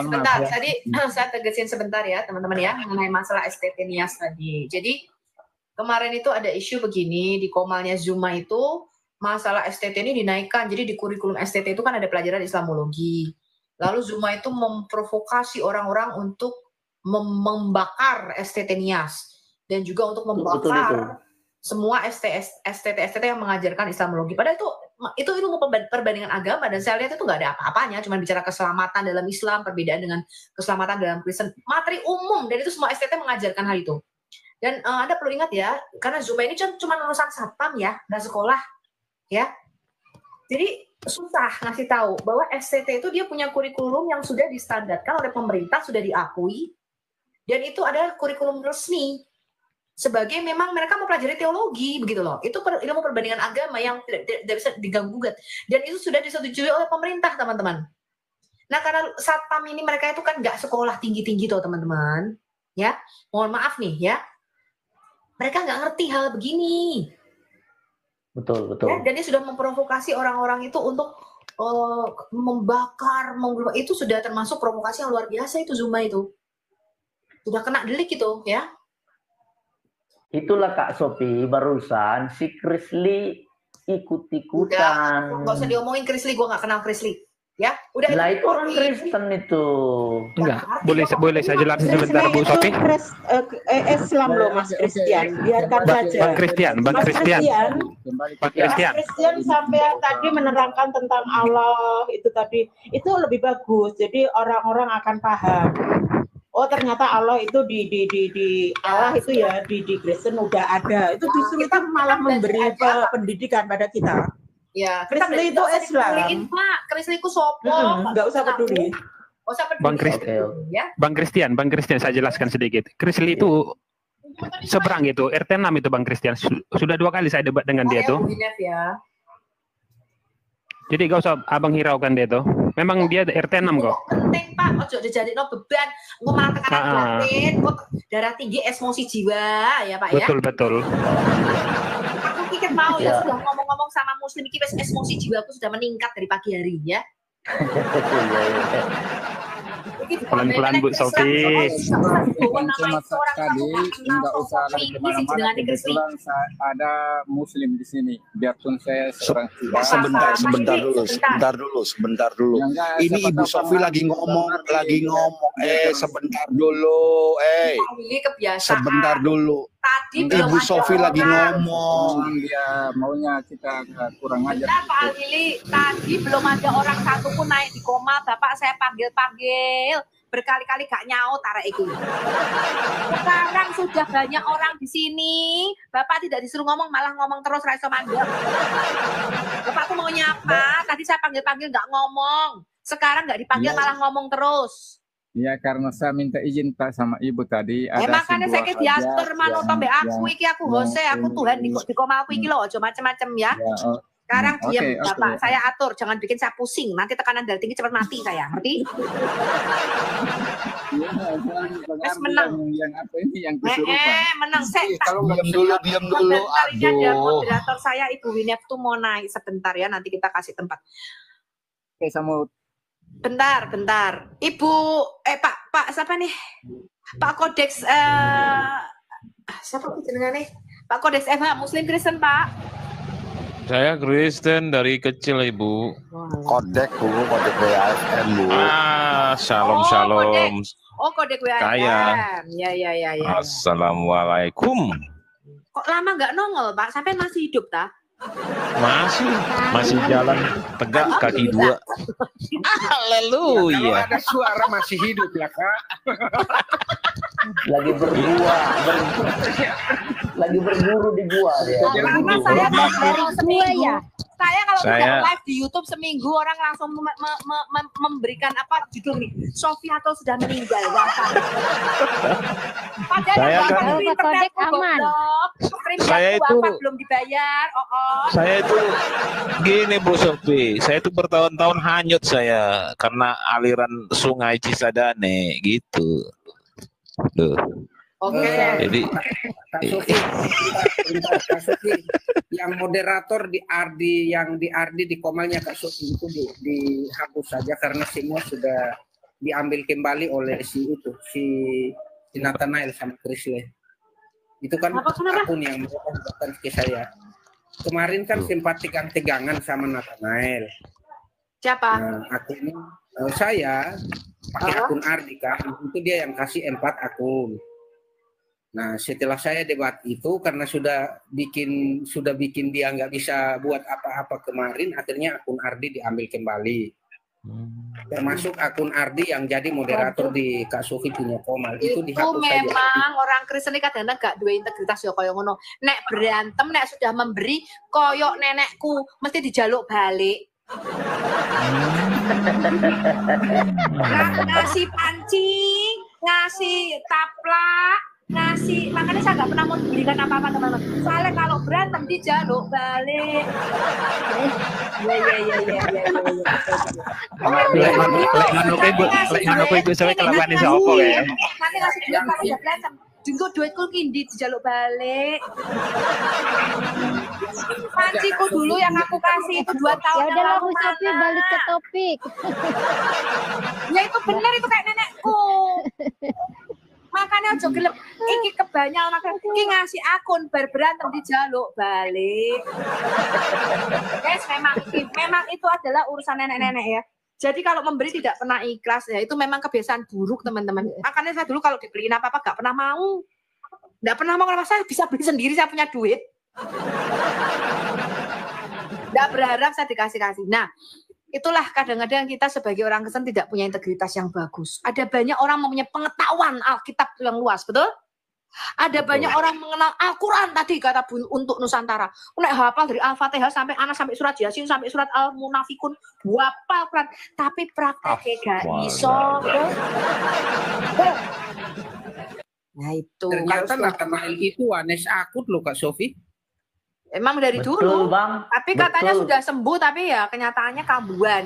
sebentar. ya. Tadi saya tegasin sebentar ya teman-teman ya mengenai masalah STT Nias tadi. Jadi kemarin itu ada isu begini di Komalnya Zuma itu masalah STT ini dinaikkan. Jadi di kurikulum STT itu kan ada pelajaran Islamologi. Lalu Zuma itu memprovokasi orang-orang untuk membakar STT Nias dan juga untuk membakar semua STT yang mengajarkan Islamologi. Padahal itu ilmu perbandingan agama dan saya lihat itu nggak ada apa-apanya, cuma bicara keselamatan dalam Islam, perbedaan dengan keselamatan dalam Kristen, materi umum, dan itu semua STT mengajarkan hal itu. Dan Anda perlu ingat ya, karena Zuma ini cuma lulusan satpam ya, nggak sekolah ya. Jadi susah ngasih tahu bahwa STT itu dia punya kurikulum yang sudah distandarkan oleh pemerintah, sudah diakui, dan itu adalah kurikulum resmi. Sebagai memang mereka mempelajari teologi begitu loh, itu ilmu perbandingan agama yang tidak bisa diganggu-gugat dan itu sudah disetujui oleh pemerintah teman-teman. Nah karena satpam ini mereka itu kan nggak sekolah tinggi-tinggi tuh teman-teman ya, mohon maaf nih ya, mereka nggak ngerti hal begini. Betul. Ya, dan dia sudah memprovokasi orang-orang itu untuk membakar, itu sudah termasuk provokasi yang luar biasa itu. Zuma itu sudah kena delik itu ya. Itulah Kak Sophie barusan si Krisli ikut-ikutan. Nggak usah diomongin Krisli, gue nggak kenal Krisli. Ya, udah. Lah itu orang Kristen itu. Enggak, boleh saya jelasin sebentar Bu Sophie. Islam loh Mas Christian, biarkan saja. Bang Christian. Christian sampai yang tadi menerangkan tentang Allah itu tadi, itu lebih bagus. Jadi orang-orang akan paham. Oh ternyata Allah itu di Allah itu ya di Kristen udah ada. Itu justru kita malah memberi pendidikan pada kita. Ya, Krisli itu Islam. Pak, Krisli itu sopo? Enggak usah peduli. Bang Christian, saya jelaskan sedikit. Krisli itu seberang itu, RT 6 itu Bang Christian. Sudah 2 kali saya debat dengan dia tuh. Ya. Jadi gak usah abang hiraukan dia tuh. Memang dia RT 6 kok. Penting Pak, ojo dijadikno beban. Engko malah tekanan batin, darah tinggi, emosi jiwa ya Pak ya. Betul. Aku pikir mau ya sudah ngomong-ngomong sama muslim iki wis emosi jiwaku sudah meningkat dari pagi hari ya. Pelan-pelan Bu Sophie. Enggak usah lagi kemana-mana. Kebetulan ada Muslim di sini. Biarpun saya seorang sebentar dulu. Ini Ibu Sophie lagi ngomong. Sebentar dulu. Sebentar dulu. Tadi Ibu Sophie lagi ngomong. Dia maunya kita kurang ajar. Pak Alili, tadi belum ada orang satu pun naik di koma. Bapak saya panggil berkali-kali gak nyaut arek itu. Sekarang sudah banyak orang di sini. Bapak tidak disuruh ngomong, malah ngomong terus raiso mandek. Bapak tuh mau nyapa, tadi saya panggil gak ngomong. Sekarang gak dipanggil malah ngomong terus. Ya karena saya minta izin Pak sama Ibu tadi. Makanya saya diatur manut mbak aku iki aku Hose, aku Tuhan di koma aku iki loh, macam-macam ya. Sekarang diam Bapak, saya atur, jangan bikin saya pusing. Nanti tekanan darah tinggi cepat mati saya, ngerti? Terus menang. Yang apa ini yang kesurupan? Menang saya. Kalau diam dulu. Moderator saya Ibu Winef tuh mau naik sebentar ya, nanti kita kasih tempat. Oke, sama Bentar. Ibu, Pak siapa nih? Pak Kodeks, siapa jenengan nih? Pak Kodeks FH Muslim Kristen, Pak. Saya Kristen dari kecil, Ibu. Kodek WASM, Bu. Shalom. Kodek WASM. Kaya. Ya. Assalamualaikum. Kok lama nggak nongol, Pak? Sampai masih hidup, tak? Masih jalan tegak kaki 2. Haleluya. Kalau ada suara masih hidup ya Kak. Lagi berburu di gua dia. Karena saya dari seminggu ya. Saya kalau live di YouTube seminggu orang langsung memberikan apa judul nih, Sophie atau sudah meninggal wafat. Padahal Kodek aman. Saya itu belum dibayar. Saya itu gini Bu Sophie, saya itu bertahun-tahun hanyut saya karena aliran Sungai Cisadane gitu. Duh. Oke. Jadi Kak Sophie, yang moderator di Ardi di komalnya Kak Sophie itu dihapus saja karena semua sudah diambil kembali oleh si Nathanael sama Chrisley. Itu kan akun yang bukan ke saya. Kemarin kan sempat tegang-tegangan sama Nathanael. Siapa? Nah, akun saya pakai akun Ardika, itu dia yang kasih 4 akun. Nah, setelah saya debat itu karena sudah bikin dia nggak bisa buat apa-apa kemarin, akhirnya akun Ardi diambil kembali. Termasuk akun Ardi yang jadi moderator di Kak Sofi punya Komal itu dihapus saja. Memang orang Kristen kadang-kadang gak dua integritas ya koyo ngono. Nek berantem nek sudah memberi koyok nenekku mesti dijaluk balik. Ngasih pancing, ngasih taplak, ngasih, makanya saya nggak pernah mau belikan apa-apa teman-teman. Soalnya kalau berantem dijaluk balik. Ibu saya kelakuan ini siapa ya? Nanti kasih duit kalau udah berantem. Jengko duitku kindi dijaluk balik. Panciku dulu yang aku kasih itu 2 tahun yang lalu. Bu Sofi balik ke topik. Ya itu benar itu kayak nenekku. Makanya aja gelem iki kebanyakan makanya iki ngasih akun berantem dijaluk balik. Guys, memang itu adalah urusan nenek-nenek ya. Jadi kalau memberi tidak pernah ikhlas ya, itu memang kebiasaan buruk teman-teman. Makanya saya dulu kalau dibeliin apa-apa gak pernah mau. Gak pernah mau karena saya bisa beli sendiri, saya punya duit. Gak berharap saya dikasih-kasih. Nah, itulah kadang-kadang kita sebagai orang Kristen tidak punya integritas yang bagus. Ada banyak orang mempunyai pengetahuan Alkitab yang luas, betul? Ada banyak orang mengenal Al-Quran tadi kata untuk Nusantara. Nek hafal dari Al-Fatihah sampai Anas sampai surat Yasin sampai surat Al-Munafikun, hafal Quran, tapi prakteknya gak iso. Nah itu. Ternyata Nathanael itu Wanes akut loh Kak Sofi. Emang dari Betul, dulu, Bang. tapi katanya sudah sembuh, tapi ya kenyataannya kambuhan.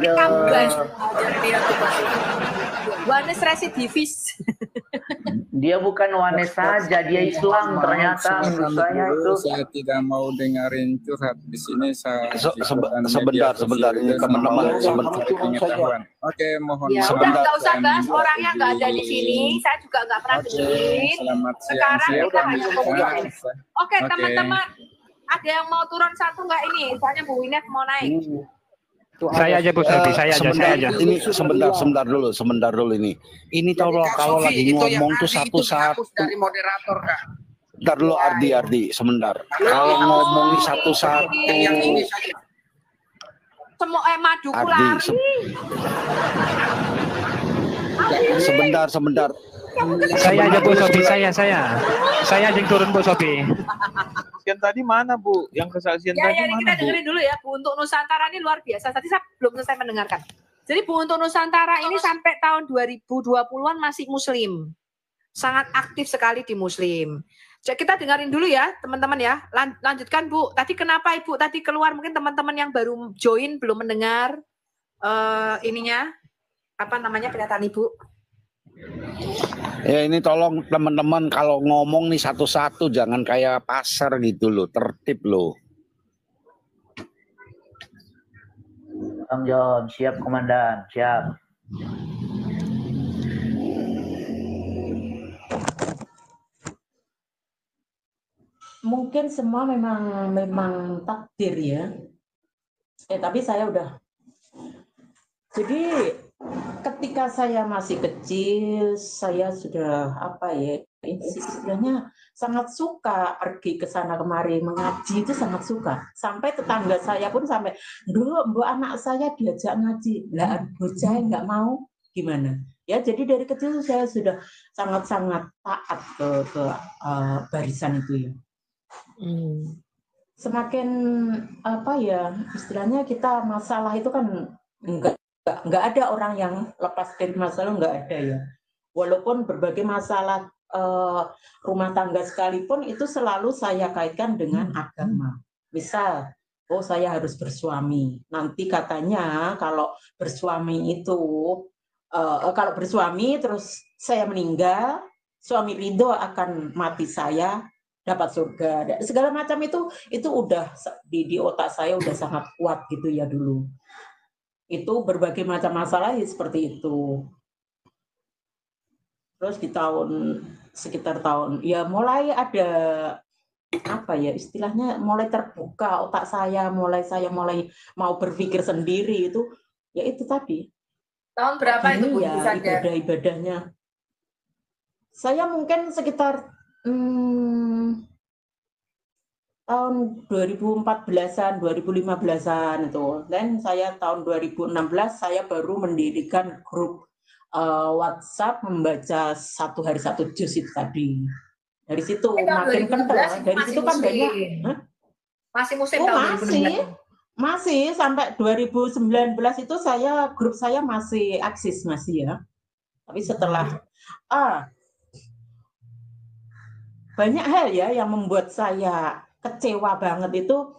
Kambuhan. Wanes residivis. Dia bukan Wanes saja, dia Islam ternyata. Saya itu. Saya tidak mau dengerin curhat di sini. Sebentar ini teman-teman. Oke, mohon ya, maaf. udah nggak usah bahas orang yang nggak ada di sini. Saya juga nggak pernah dengerin. Sekarang kita hanya komunikasi. Oke, teman-teman, ada yang mau turun satu nggak ini? Soalnya Bu Winet mau naik. Saya aja Bu Sofi, saya aja. Ini sebentar dulu ini. Ini kalau lagi ngomong tuh satu-satu. Dari moderator Kak. Bentar dulu Ardi, sebentar. Kalau ngomong satu-satu. Yang ini saja. Semua maduku lari. Sebentar. Saya aja Bu Sofi, saya aja yang turun Bu Sofi. Kesaksian tadi mana Bu? Yang kesaksian tadi Ya, mana kita Bu? dengerin dulu ya. Bu Untuk Nusantara ini luar biasa. Tadi saya belum selesai mendengarkan. Jadi Bu Untuk Nusantara ini sampai tahun 2020-an masih Muslim. Sangat aktif sekali di Muslim. Jadi kita dengerin dulu ya teman-teman ya. Lanjutkan Bu. Tadi kenapa Ibu tadi keluar? Mungkin teman-teman yang baru join belum mendengar ininya. Apa namanya pernyataan Ibu? Ya ini tolong teman-teman kalau ngomong nih satu-satu jangan kayak pasar gitu loh, tertib loh. Bang John, siap Komandan, siap. Mungkin semua memang takdir ya. Tapi saya udah. Jadi ketika saya masih kecil, saya sudah istilahnya sangat suka pergi ke sana kemari mengaji, itu sangat suka. Sampai tetangga saya pun sampai dulu Bu anak saya diajak ngaji, lah bocah nggak mau gimana? Ya jadi dari kecil saya sudah sangat-sangat taat ke barisan itu ya. Semakin istilahnya kita masalah itu kan nggak ada orang yang lepas dari masalah, nggak ada ya. Walaupun berbagai masalah rumah tangga sekalipun itu selalu saya kaitkan dengan agama. Misal, saya harus bersuami. Nanti katanya kalau bersuami itu kalau bersuami terus saya meninggal, suami ridho akan mati saya dapat surga. Segala macam itu udah di otak saya udah sangat kuat gitu ya dulu. Itu berbagai macam masalah ya seperti itu. Terus di sekitar tahun ya mulai ada apa ya istilahnya, mulai terbuka otak saya mulai mau berpikir sendiri, itu ya itu tadi. Tahun berapa itu Bu ya sadar? Ibadah-ibadahnya saya mungkin sekitar tahun 2014-an 2015-an itu. Dan saya tahun 2016 saya baru mendirikan grup WhatsApp membaca 1 hari 1 juz itu tadi. Dari situ makin kental. Dari situ kan banyak. Masih musim tahun 2016. Masih sampai 2019 itu grup saya masih eksis masih ya. Tapi setelah banyak hal ya yang membuat saya kecewa banget itu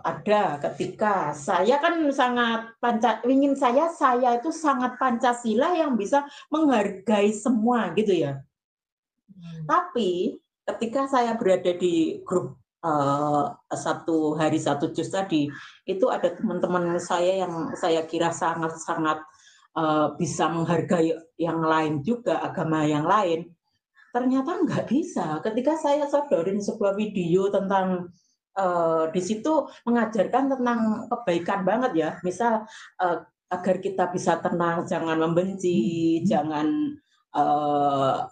ada ketika saya kan sangat saya itu sangat Pancasila yang bisa menghargai semua gitu ya. Tapi ketika saya berada di grup 1 hari 1 juz tadi, itu ada teman-teman saya yang saya kira sangat-sangat bisa menghargai yang lain juga, agama yang lain. Ternyata nggak bisa. Ketika saya sodorin sebuah video tentang di situ mengajarkan tentang kebaikan banget ya. Misal agar kita bisa tenang, jangan membenci, jangan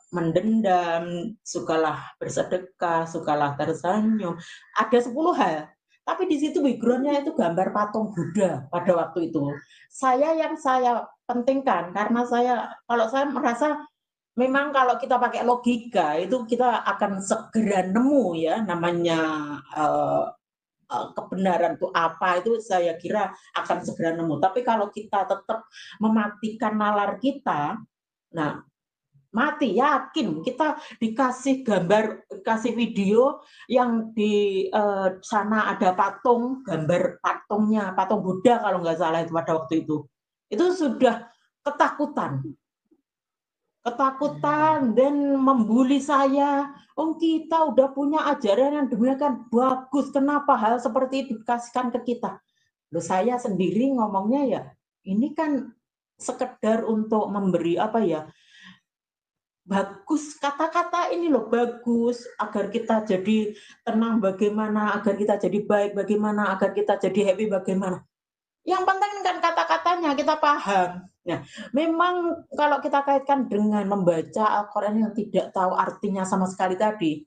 mendendam, sukalah bersedekah, sukalah tersenyum. Ada 10 hal. Tapi di situ background-nya itu gambar patung Buddha pada waktu itu. Yang saya pentingkan karena kalau saya merasa memang kalau kita pakai logika itu kita akan segera nemu ya namanya kebenaran itu apa, itu saya kira akan segera nemu. Tapi kalau kita tetap mematikan nalar kita, nah mati, yakin kita dikasih gambar, kasih video yang di sana ada patung, gambar patungnya, patung Buddha kalau nggak salah itu pada waktu itu sudah ketakutan dan membuli saya. Kita udah punya ajaran yang demikian bagus, kenapa hal seperti itu dikasihkan ke kita? Loh, saya sendiri ngomongnya ya ini kan sekedar untuk memberi apa ya, bagus, kata-kata ini loh bagus, agar kita jadi tenang bagaimana, agar kita jadi baik bagaimana, agar kita jadi happy bagaimana. Yang penting kan kata-katanya kita paham. Nah, memang kalau kita kaitkan dengan membaca Al-Quran yang tidak tahu artinya sama sekali tadi,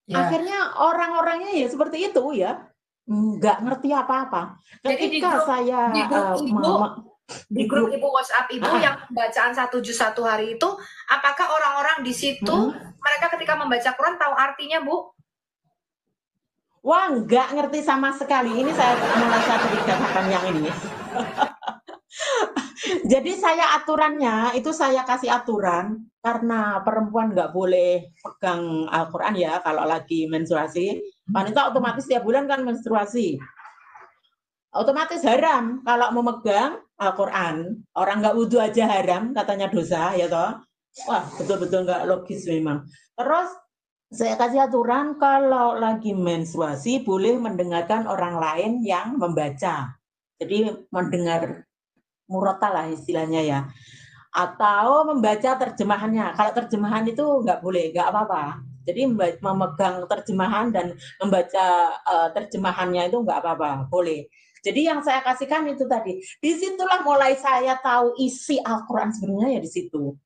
akhirnya orang-orangnya ya seperti itu ya, nggak ngerti apa-apa. Ketika saya di grup Ibu WhatsApp Ibu yang bacaan 1 juz 1 hari itu, apakah orang-orang di situ mereka ketika membaca Quran tahu artinya, Bu? Wah, nggak ngerti sama sekali. Ini saya mulai katakan yang ini. Jadi saya aturannya itu saya kasih aturan karena perempuan nggak boleh pegang Al-Quran ya kalau lagi menstruasi. Wanita otomatis tiap bulan kan menstruasi. Otomatis haram kalau memegang Al-Quran. Orang nggak wudhu aja haram, katanya dosa, ya toh. Wah, betul-betul nggak logis memang. Terus saya kasih aturan kalau lagi menstruasi boleh mendengarkan orang lain yang membaca. Jadi mendengar murotal lah istilahnya ya. Atau membaca terjemahannya. Kalau terjemahan itu nggak boleh, nggak apa-apa. Jadi memegang terjemahan dan membaca terjemahannya itu nggak apa-apa, boleh. Jadi yang saya kasihkan itu tadi, disitulah mulai saya tahu isi Al-Quran sebenarnya ya di situ.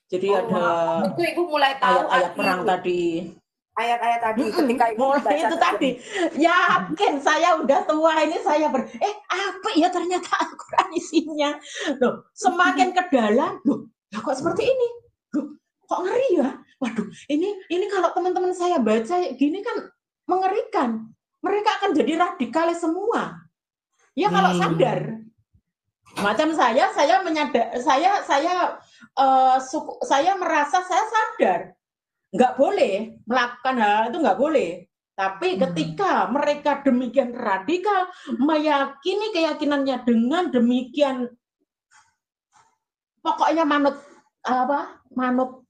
Jadi ada Ibu mulai tahu ayat-ayat perang tadi. Ayat-ayat tadi ketika Ibu mulai itu tadi. Yakin saya udah tua ini saya apa ya ternyata Al-Quran isinya. Loh, semakin ke dalam, loh, kok seperti ini? Loh, kok ngeri ya? Waduh, ini kalau teman-teman saya baca gini kan mengerikan. Mereka akan jadi radikalis semua. Ya kalau sadar. Macam saya menyadar, saya merasa saya sadar. Nggak boleh melakukan hal itu, nggak boleh. Tapi ketika mereka demikian radikal, meyakini keyakinannya dengan demikian, pokoknya manut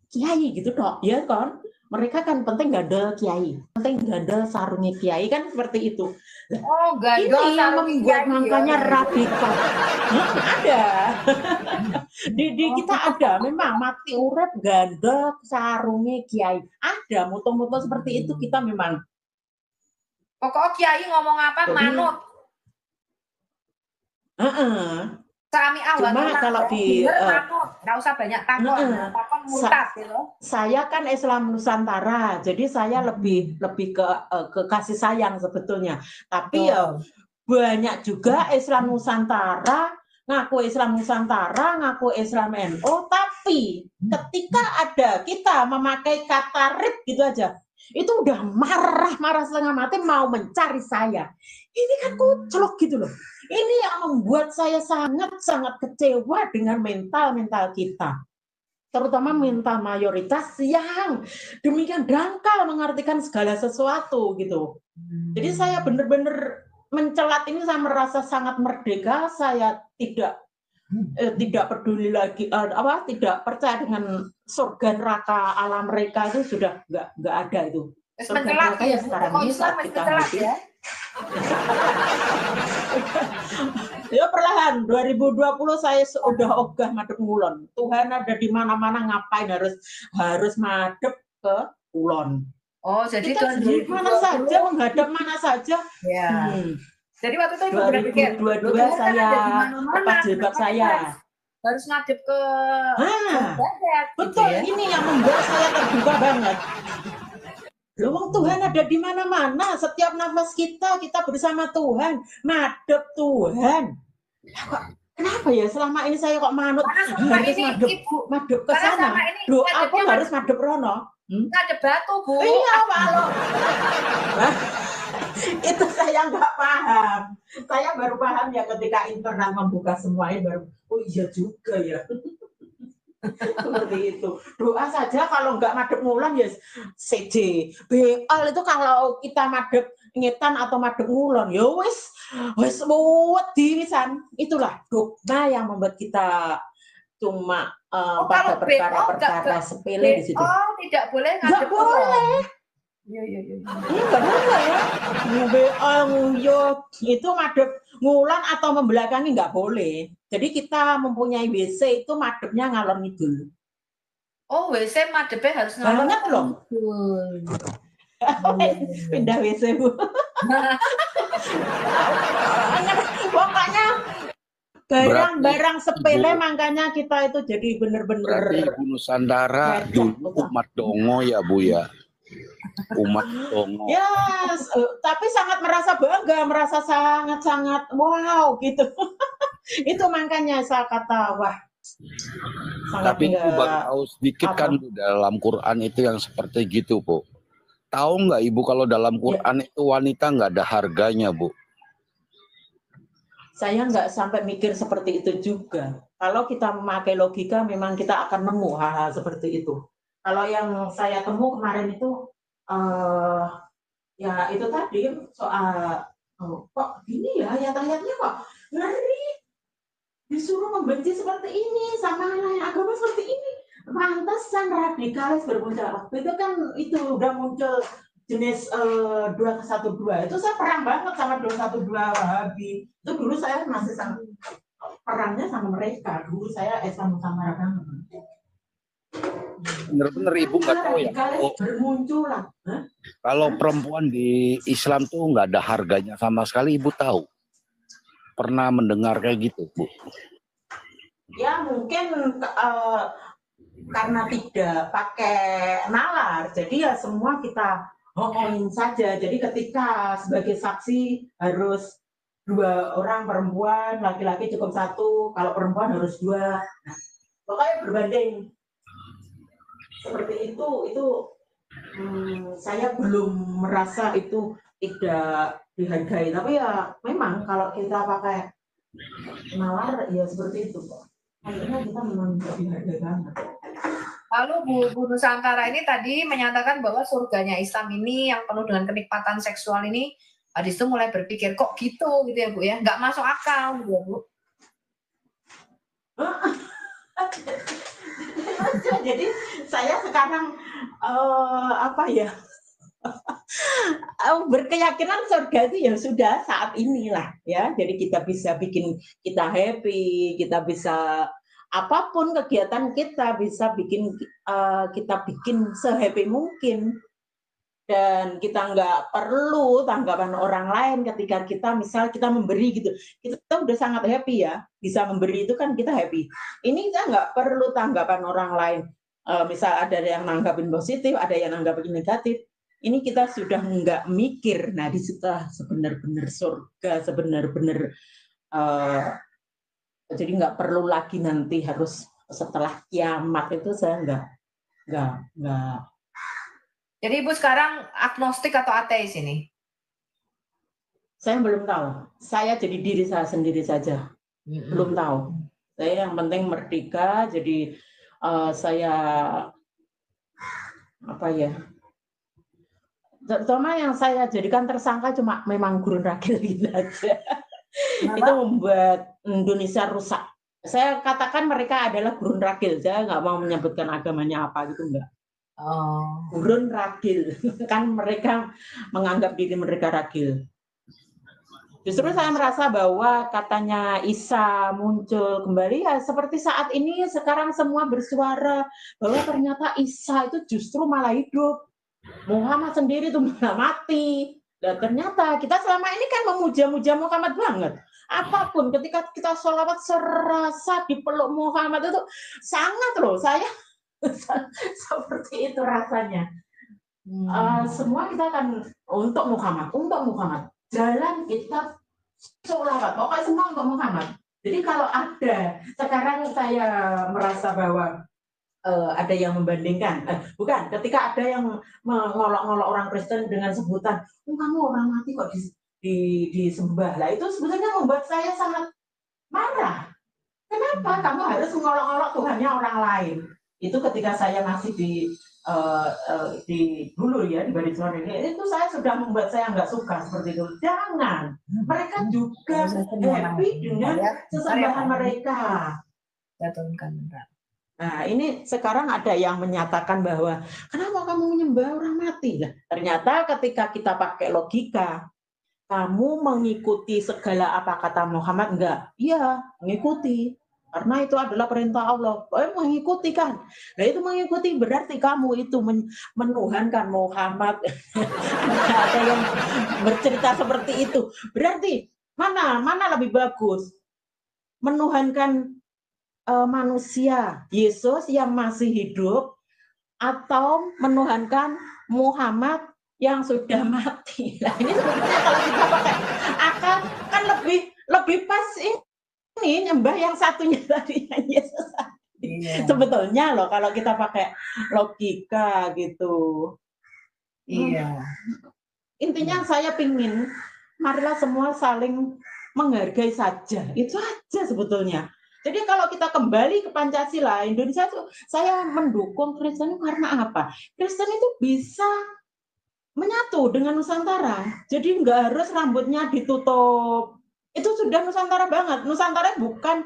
kiai gitu dok, ya kan? Mereka kan penting gandel kiai, penting gandel sarungnya kiai kan seperti itu. Oh, gandel Ini yang sarungnya membuat kiai, makanya ya. radikal. Ada. Di kita ada memang mati urip gandel sarungnya kiai. Ada moto-moto seperti itu kita memang. Pokoknya kiai ngomong apa manut. Sami Cuma kalau di nggak usah banyak takon, takon murtad gitu. Saya kan Islam Nusantara, jadi saya lebih ke kasih sayang sebetulnya. Tapi ya banyak juga Islam Nusantara ngaku Islam Nusantara, ngaku Islam NU, tapi ketika ada kita memakai kata rib gitu aja, itu udah marah setengah mati mau mencari saya. Ini kan kuclok gitu loh. Ini yang membuat saya sangat kecewa dengan mental kita. Terutama mental mayoritas yang demikian dangkal mengartikan segala sesuatu gitu. Jadi saya benar-benar mencelat ini, saya merasa sangat merdeka. Saya tidak peduli lagi tidak percaya dengan surga neraka alam mereka, itu sudah nggak ada itu. Surga neraka ya sekarang ini saat kita hidup. Ya perlahan 2020 saya sudah ogah madep ngulon. Tuhan ada di mana-mana, ngapain harus madep ke kulon. Oh, jadi kita di mana saja, menghadap mana saja. Ya. Jadi waktu itu 2022 saya lepas jilbab saya. Harus ngadep ke badat. Betul, gitu ya? ini yang membuat saya terbuka banget. Loh, Tuhan ada di mana-mana. Setiap nafas kita bersama Tuhan, madep Tuhan. Kenapa ya selama ini saya kok manut harus madep ke sana? Doa pun harus madep rono. Ngadep batu, Bu. Iya, Pak. Itu saya nggak paham. Saya baru paham ya ketika internet membuka semua ini, baru oh iya juga ya. Seperti itu. Doa saja kalau nggak madep ngulon ya CJ. BL itu kalau kita madep ngetan atau madep ngulon ya wis wedi wisan. Itulah dogma yang membuat kita cuma pada perkara-perkara sepele di situ. Oh, tidak boleh ngadep. Nggak boleh. Iya. Nggak boleh. Itu madep ngulon atau membelakangi nggak boleh. Jadi kita mempunyai WC itu madepnya ngalor ngidul. Oh, WC madepnya harus ngalor ngidul. Pindah WC, Bu. Pokoknya barang-barang sepele, makanya kita itu jadi benar-benar. Ibu Nusantara dulu umat dongo ya, Bu ya. Umat dongo. Ya, tapi sangat merasa bangga, merasa sangat wow gitu. Itu makanya saya kata wah. Tapi Ibu baru tahu sedikit kan dalam Quran itu yang seperti gitu, Bu. Tahu nggak Ibu kalau dalam Quran itu wanita nggak ada harganya, Bu? Saya nggak sampai mikir seperti itu juga. Kalau kita memakai logika, memang kita akan nemu hal-hal seperti itu. Kalau yang saya temu kemarin itu, ya itu tadi soal kok gini ya, ayat-ayatnya kok ngeri. Disuruh membenci seperti ini, sama lain agama seperti ini. Pantesan radikalis bermunculan. Itu kan itu udah muncul jenis 212. Itu saya perang banget sama 212 Wahabi. Itu dulu saya masih sama perangnya sama mereka. Dulu saya Islam Nusantara banget. Bener-bener Ibu nggak tahu ya. Bermunculan. Kalau perempuan di Islam tuh nggak ada harganya sama sekali, Ibu tahu? Pernah mendengar kayak gitu, Bu? Ya mungkin karena tidak pakai nalar, jadi ya semua kita ngomongin saja. Jadi ketika sebagai saksi harus 2 orang perempuan, laki-laki cukup 1, kalau perempuan harus 2. Nah, pokoknya berbanding seperti itu saya belum merasa itu tidak dihargai. Tapi ya memang kalau kita pakai nalar ya seperti itu kok. Akhirnya kita memang tidak dihargai banget. Lalu Bu Nusantara ini tadi menyatakan bahwa surganya Islam ini yang penuh dengan kenikmatan seksual ini, habis itu mulai berpikir kok gitu ya Bu ya, nggak masuk akal gitu ya Bu. Jadi saya sekarang apa ya? Berkeyakinan surga itu ya sudah saat inilah ya. Jadi kita bisa bikin kita happy, kita bisa apapun kegiatan kita bisa bikin kita bikin sehappy mungkin. Dan kita nggak perlu tanggapan orang lain ketika kita misal kita memberi gitu. Kita udah sangat happy ya, bisa memberi itu kan kita happy. Ini kita nggak perlu tanggapan orang lain. Misal ada yang nanggapin positif, ada yang nanggapin negatif. Ini kita sudah nggak mikir. Nah, di situ sebenar-benar surga, sebenar-benar jadi nggak perlu lagi nanti harus setelah kiamat itu saya nggak. Jadi Ibu sekarang agnostik atau ateis ini? Saya belum tahu. Saya jadi diri saya sendiri saja. Belum tahu. Saya yang penting merdeka. Jadi saya apa ya? Terutama yang saya jadikan tersangka cuma memang gurun ragil gitu aja. Itu membuat Indonesia rusak. Saya katakan mereka adalah gurun ragil. Saya nggak mau menyebutkan agamanya apa gitu, enggak. Gurun ragil. Kan mereka menganggap diri mereka ragil. Justru saya merasa bahwa katanya Isa muncul kembali ya seperti saat ini sekarang semua bersuara bahwa ternyata Isa itu justru malah hidup. Muhammad sendiri itu malah mati. Dan ternyata kita selama ini kan memuja-muja Muhammad banget. Apapun ketika kita sholawat serasa dipeluk Muhammad itu sangat loh saya seperti itu rasanya. Semua kita akan untuk Muhammad. Jalan kita sholawat, pokoknya semua untuk Muhammad. Jadi kalau ada, sekarang saya merasa bahwa ada yang membandingkan, bukan, ketika ada yang mengolok-olok orang Kristen dengan sebutan, kamu orang mati kok disembah. Lah itu sebetulnya membuat saya sangat marah. Kenapa kamu harus mengolok-olok Tuhannya orang lain? Itu ketika saya masih di dulu ya di Barisan ini itu saya sudah membuat saya nggak suka seperti itu. Jangan, mereka juga happy dengan sesembahan mereka. Nah ini sekarang ada yang menyatakan bahwa kenapa kamu menyembah orang mati? Nah, ternyata ketika kita pakai logika, kamu mengikuti segala apa kata Muhammad enggak? Iya, mengikuti. Karena itu adalah perintah Allah. Mengikuti kan. Nah itu mengikuti berarti kamu itu menuhankan Muhammad. Ada yang bercerita seperti itu. Berarti mana lebih bagus? Menuhankan manusia, Yesus yang masih hidup, atau menuhankan Muhammad yang sudah mati. Nah ini sebetulnya kalau kita pakai akal kan lebih pas ini nyembah yang satunya tadi Yesus. Iya. Sebetulnya loh kalau kita pakai logika gitu. Iya. Intinya saya pingin marilah semua saling menghargai saja. Itu aja sebetulnya. Jadi kalau kita kembali ke Pancasila, Indonesia itu saya mendukung Kristen karena apa? Kristen itu bisa menyatu dengan Nusantara. Jadi nggak harus rambutnya ditutup. Itu sudah Nusantara banget. Nusantara bukan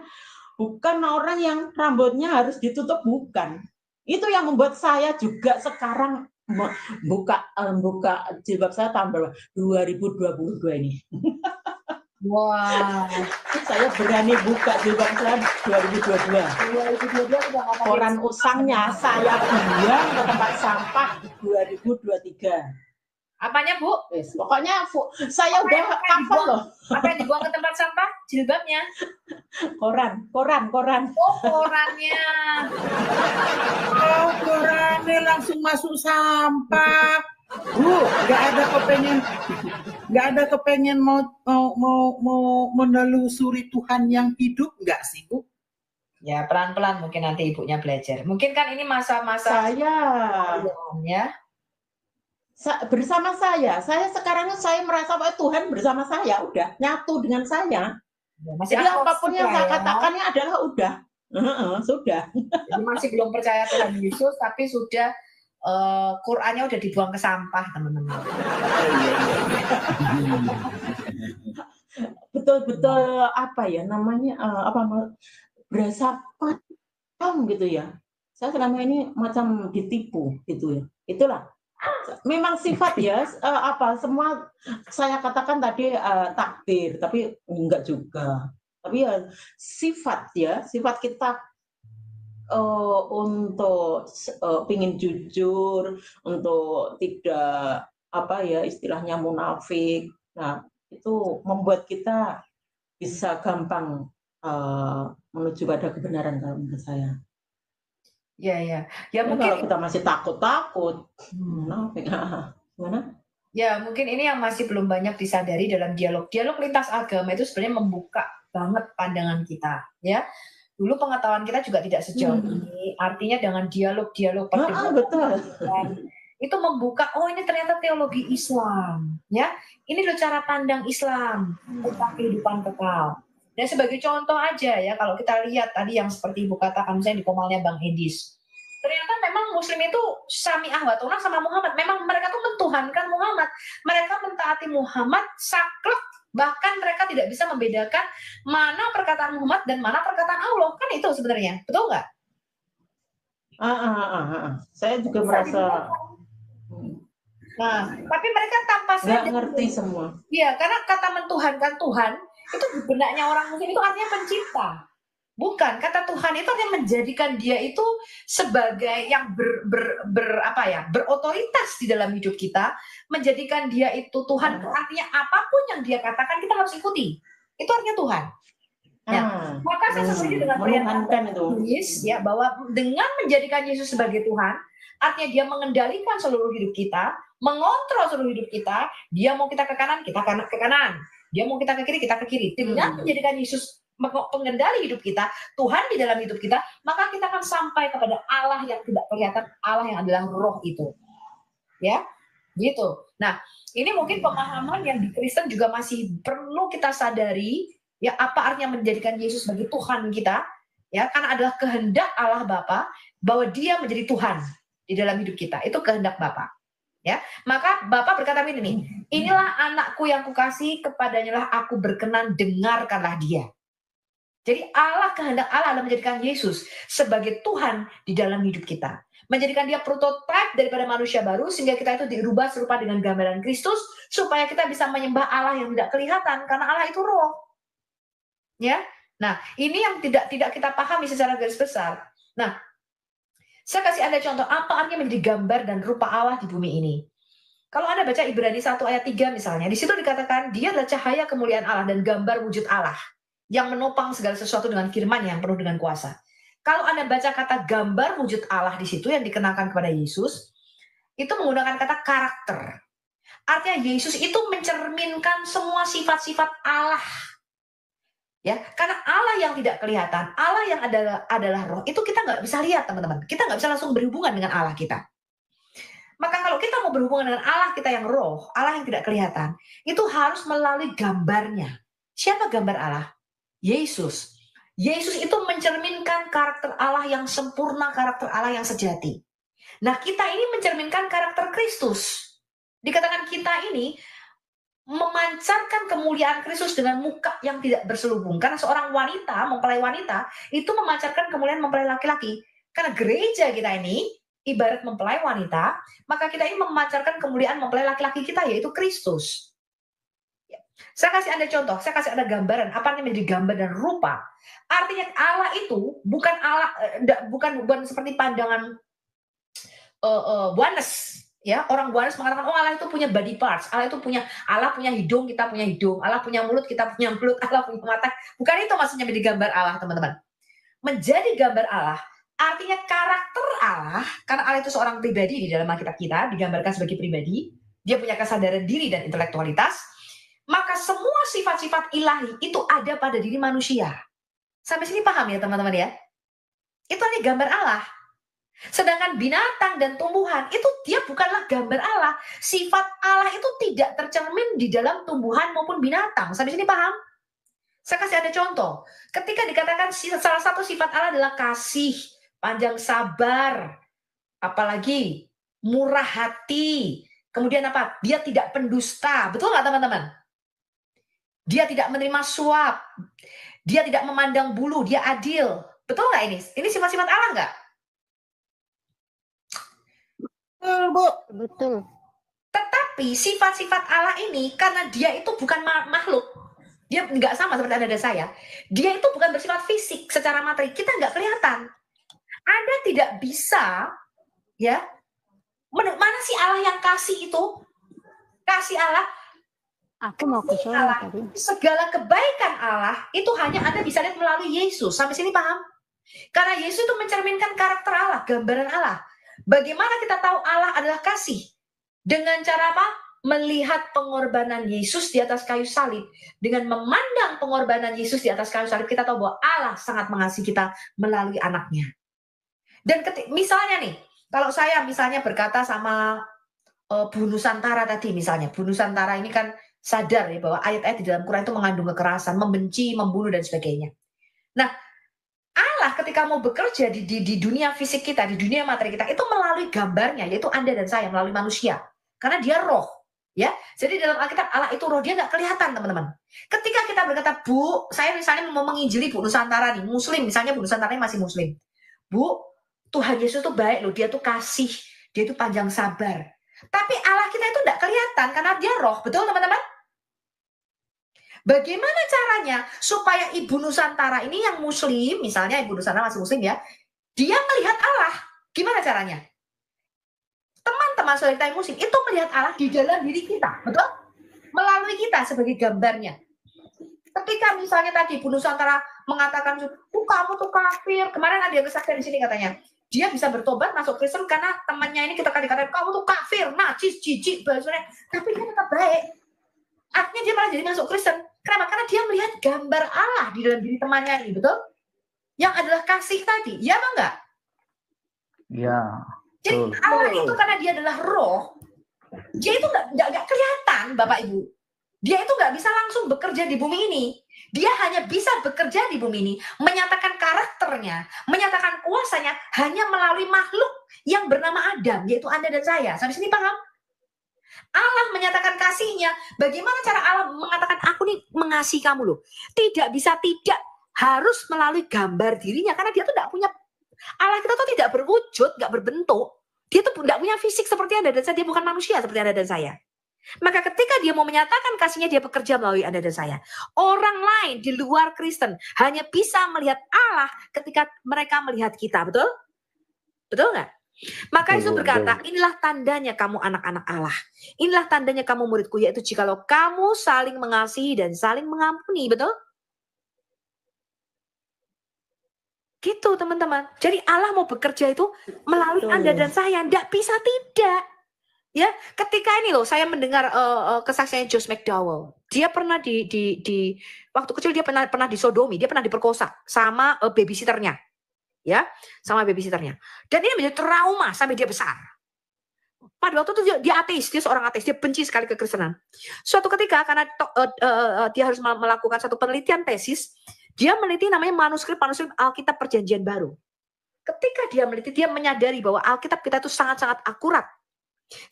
orang yang rambutnya harus ditutup, bukan. Itu yang membuat saya juga sekarang buka jilbab saya tahun berapa? 2022 ini. Wah. Saya berani buka jilbab saya 2022. 2022 koran usangnya saya buang ke tempat sampah 2023. Apanya, Bu? Pokoknya saya udah hafal loh. Apa yang dibuang ke tempat sampah? Jilbabnya? Koran. Oh, korannya. Oh, korannya langsung masuk sampah. Bu, nggak ada kepengen mau menelusuri Tuhan yang hidup nggak sih, Bu? Ya, pelan-pelan mungkin nanti ibunya belajar. Mungkin kan ini masa-masa saya ya. Bersama saya sekarang saya merasa bahwa Tuhan bersama saya, udah nyatu dengan saya. Jadi apapun yang saya katakannya adalah udah, sudah. Jadi masih belum percaya Tuhan Yesus, tapi sudah Qurannya udah dibuang ke sampah, teman-teman. Betul-betul apa ya namanya berasa paham gitu ya. Saya selama ini macam ditipu gitu ya. Itulah. Memang sifat ya, semua saya katakan tadi takdir, tapi enggak juga. Tapi ya sifat kita untuk pingin jujur, untuk tidak istilahnya munafik. Nah, itu membuat kita bisa gampang menuju pada kebenaran kalau menurut saya. Ya mungkin kalau kita masih takut, gimana? Ya mungkin ini yang masih belum banyak disadari dalam dialog lintas agama itu sebenarnya membuka banget pandangan kita, ya. Dulu pengetahuan kita juga tidak sejauh ini. Artinya dengan dialog betul. Itu membuka, oh ini ternyata teologi Islam, ya. Ini loh cara pandang Islam tentang kehidupan kekal. Dan sebagai contoh aja ya, kalau kita lihat tadi yang seperti Ibu katakan, misalnya di komalnya Bang Edis, ternyata memang Muslim itu sami'ah wa ta'ah sama Muhammad. Memang mereka tuh mentuhankan Muhammad. Mereka mentaati Muhammad saklek, bahkan mereka tidak bisa membedakan mana perkataan Muhammad dan mana perkataan Allah. Kan itu sebenarnya, betul nggak? Saya juga merasa. Nah, tapi mereka tanpa sadar nggak ngerti semua. Iya, karena kata mentuhankan Tuhan itu di benaknya orang Muslim itu artinya pencipta. Bukan, kata Tuhan itu artinya menjadikan dia itu sebagai yang berotoritas di dalam hidup kita, menjadikan dia itu Tuhan, artinya apapun yang dia katakan kita harus ikuti. Itu artinya Tuhan. Ya, maka saya setuju dengan pernyataan Yesus ya, bahwa dengan menjadikan Yesus sebagai Tuhan, artinya dia mengendalikan seluruh hidup kita, mengontrol seluruh hidup kita. Dia mau kita ke kanan, kita ke kanan. Dia mau kita ke kiri, kita ke kiri. Dengan menjadikan Yesus pengendali hidup kita, Tuhan di dalam hidup kita, maka kita akan sampai kepada Allah yang tidak kelihatan, Allah yang adalah roh itu. Ya, gitu. Nah, ini mungkin pemahaman yang di Kristen juga masih perlu kita sadari, ya, apa artinya menjadikan Yesus sebagai Tuhan kita, ya, karena adalah kehendak Allah Bapa bahwa Dia menjadi Tuhan di dalam hidup kita. Itu kehendak Bapa. Ya, maka Bapak berkata ini, inilah anakku yang kukasihi, kepadanya lah aku berkenan, dengarkanlah dia. Jadi Allah, kehendak Allah adalah menjadikan Yesus sebagai Tuhan di dalam hidup kita. Menjadikan dia prototipe daripada manusia baru, sehingga kita itu dirubah serupa dengan gambaran Kristus, supaya kita bisa menyembah Allah yang tidak kelihatan, karena Allah itu roh. Ya, nah ini yang tidak kita pahami secara garis besar. Nah, saya kasih Anda contoh apa artinya menjadi gambar dan rupa Allah di bumi ini. Kalau Anda baca Ibrani 1 ayat 3 misalnya, di situ dikatakan dia adalah cahaya kemuliaan Allah dan gambar wujud Allah yang menopang segala sesuatu dengan firman yang penuh dengan kuasa. Kalau Anda baca kata gambar wujud Allah di situ yang dikenakan kepada Yesus, itu menggunakan kata karakter. Artinya Yesus itu mencerminkan semua sifat-sifat Allah. Ya, karena Allah yang tidak kelihatan, Allah yang adalah roh, itu kita nggak bisa lihat, teman-teman. Kita nggak bisa langsung berhubungan dengan Allah kita. Maka kalau kita mau berhubungan dengan Allah kita yang roh, Allah yang tidak kelihatan, itu harus melalui gambarnya. Siapa gambar Allah? Yesus. Yesus itu mencerminkan karakter Allah yang sempurna, karakter Allah yang sejati. Nah, kita ini mencerminkan karakter Kristus. Dikatakan kita ini memancarkan kemuliaan Kristus dengan muka yang tidak berselubung. Karena seorang wanita, mempelai wanita, itu memancarkan kemuliaan mempelai laki-laki. Karena gereja kita ini, ibarat mempelai wanita, maka kita ini memancarkan kemuliaan mempelai laki-laki kita, yaitu Kristus. Saya kasih Anda contoh, saya kasih Anda gambaran, apa artinya menjadi gambar dan rupa. Artinya Allah itu bukan Allah, bukan seperti pandangan oneness. Ya, orang Buanes mengatakan, oh Allah itu punya body parts, Allah punya hidung, kita punya hidung, Allah punya mulut, kita punya mulut, Allah punya mata. Bukan itu maksudnya menjadi gambar Allah, teman-teman. Menjadi gambar Allah, artinya karakter Allah, karena Allah itu seorang pribadi di dalam Alkitab kita, digambarkan sebagai pribadi, dia punya kesadaran diri dan intelektualitas, maka semua sifat-sifat ilahi itu ada pada diri manusia. Sampai sini paham ya teman-teman ya? Itu adalah gambar Allah. Sedangkan binatang dan tumbuhan itu dia bukanlah gambar Allah. Sifat Allah itu tidak tercermin di dalam tumbuhan maupun binatang. Sampai sini paham? Saya kasih ada contoh. Ketika dikatakan salah satu sifat Allah adalah kasih, panjang sabar, apalagi murah hati. Kemudian apa? Dia tidak pendusta. Betul nggak teman-teman? Dia tidak menerima suap. Dia tidak memandang bulu. Dia adil. Betul nggak ini? Ini sifat-sifat Allah nggak? Bu. Betul. Tetapi sifat-sifat Allah ini karena dia itu bukan makhluk, dia nggak sama seperti Anda dan saya. Dia itu bukan bersifat fisik secara materi, kita nggak kelihatan. Anda tidak bisa, ya, mana sih Allah yang kasih itu? Kasih Allah. Aku mau ke sana tadi. Segala kebaikan Allah itu hanya Anda bisa lihat melalui Yesus. Sampai sini paham? Karena Yesus itu mencerminkan karakter Allah, gambaran Allah. Bagaimana kita tahu Allah adalah kasih? Dengan cara apa? Melihat pengorbanan Yesus di atas kayu salib. Dengan memandang pengorbanan Yesus di atas kayu salib, kita tahu bahwa Allah sangat mengasihi kita melalui anaknya. Dan misalnya nih, kalau saya misalnya berkata sama Bu Nusantara tadi misalnya, Bu Nusantara ini kan sadar ya bahwa ayat-ayat di dalam Quran itu mengandung kekerasan, membenci, membunuh dan sebagainya. Nah, Allah ketika mau bekerja di dunia fisik kita, di dunia materi kita, itu melalui gambarnya, yaitu Anda dan saya, melalui manusia. Karena dia roh, ya. Jadi dalam Alkitab Allah itu roh, dia nggak kelihatan, teman-teman. Ketika kita berkata, Bu, saya misalnya mau menginjili Bu Nusantara nih, Muslim, misalnya Bu Nusantara masih Muslim. Bu, Tuhan Yesus itu baik loh, dia tuh kasih, dia itu panjang sabar. Tapi Allah kita itu nggak kelihatan karena dia roh, betul teman-teman? Bagaimana caranya supaya Ibu Nusantara ini yang Muslim, misalnya Ibu Nusantara masih Muslim ya, dia melihat Allah. Gimana caranya? Teman-teman saudara Muslim itu melihat Allah di dalam diri kita, betul? Melalui kita sebagai gambarnya. Ketika misalnya tadi Ibu Nusantara mengatakan, kamu tuh kafir. Kemarin ada yang kesaksian di sini katanya. Dia bisa bertobat masuk Kristen karena temannya ini kita dikatakan kamu tuh kafir, najis, jijik, bahasanya. Tapi dia tetap baik. Artinya dia malah jadi masuk Kristen. Kenapa? Karena dia melihat gambar Allah di dalam diri temannya ini, betul? Yang adalah kasih tadi. Ya apa enggak? Ya. Jadi Allah itu karena dia adalah roh, dia itu nggak kelihatan, Bapak Ibu. Dia itu nggak bisa langsung bekerja di bumi ini. Dia hanya bisa bekerja di bumi ini, menyatakan karakternya, menyatakan kuasanya hanya melalui makhluk yang bernama Adam, yaitu Anda dan saya. Sampai sini paham? Allah menyatakan kasihnya. Bagaimana cara Allah mengatakan aku nih mengasihi kamu loh? Tidak bisa tidak, harus melalui gambar dirinya, karena dia tuh tidak punya, Allah kita tuh tidak berwujud, nggak berbentuk. Dia tuh tidak punya fisik seperti Anda dan saya. Dia bukan manusia seperti Anda dan saya. Maka ketika dia mau menyatakan kasihnya, dia bekerja melalui Anda dan saya. Orang lain di luar Kristen hanya bisa melihat Allah ketika mereka melihat kita. Betul? Betul nggak? Maka Yesus berkata, inilah tandanya kamu anak-anak Allah. Inilah tandanya kamu muridku, yaitu jikalau kamu saling mengasihi dan saling mengampuni. Betul? Gitu teman-teman. Jadi Allah mau bekerja itu melalui Anda dan saya. Tidak bisa tidak. Ya, ketika ini loh saya mendengar kesaksian Josh McDowell. Dia pernah di waktu kecil dia pernah disodomi, dia pernah diperkosa sama babysitternya. Ya, sama babysitternya. Dan ini menjadi trauma sampai dia besar. Pada waktu itu dia ateis, dia seorang ateis, dia benci sekali kekristenan. Suatu ketika karena dia harus melakukan satu penelitian tesis, dia meneliti namanya manuskrip Alkitab Perjanjian Baru. Ketika dia meneliti, dia menyadari bahwa Alkitab kita itu sangat-sangat akurat.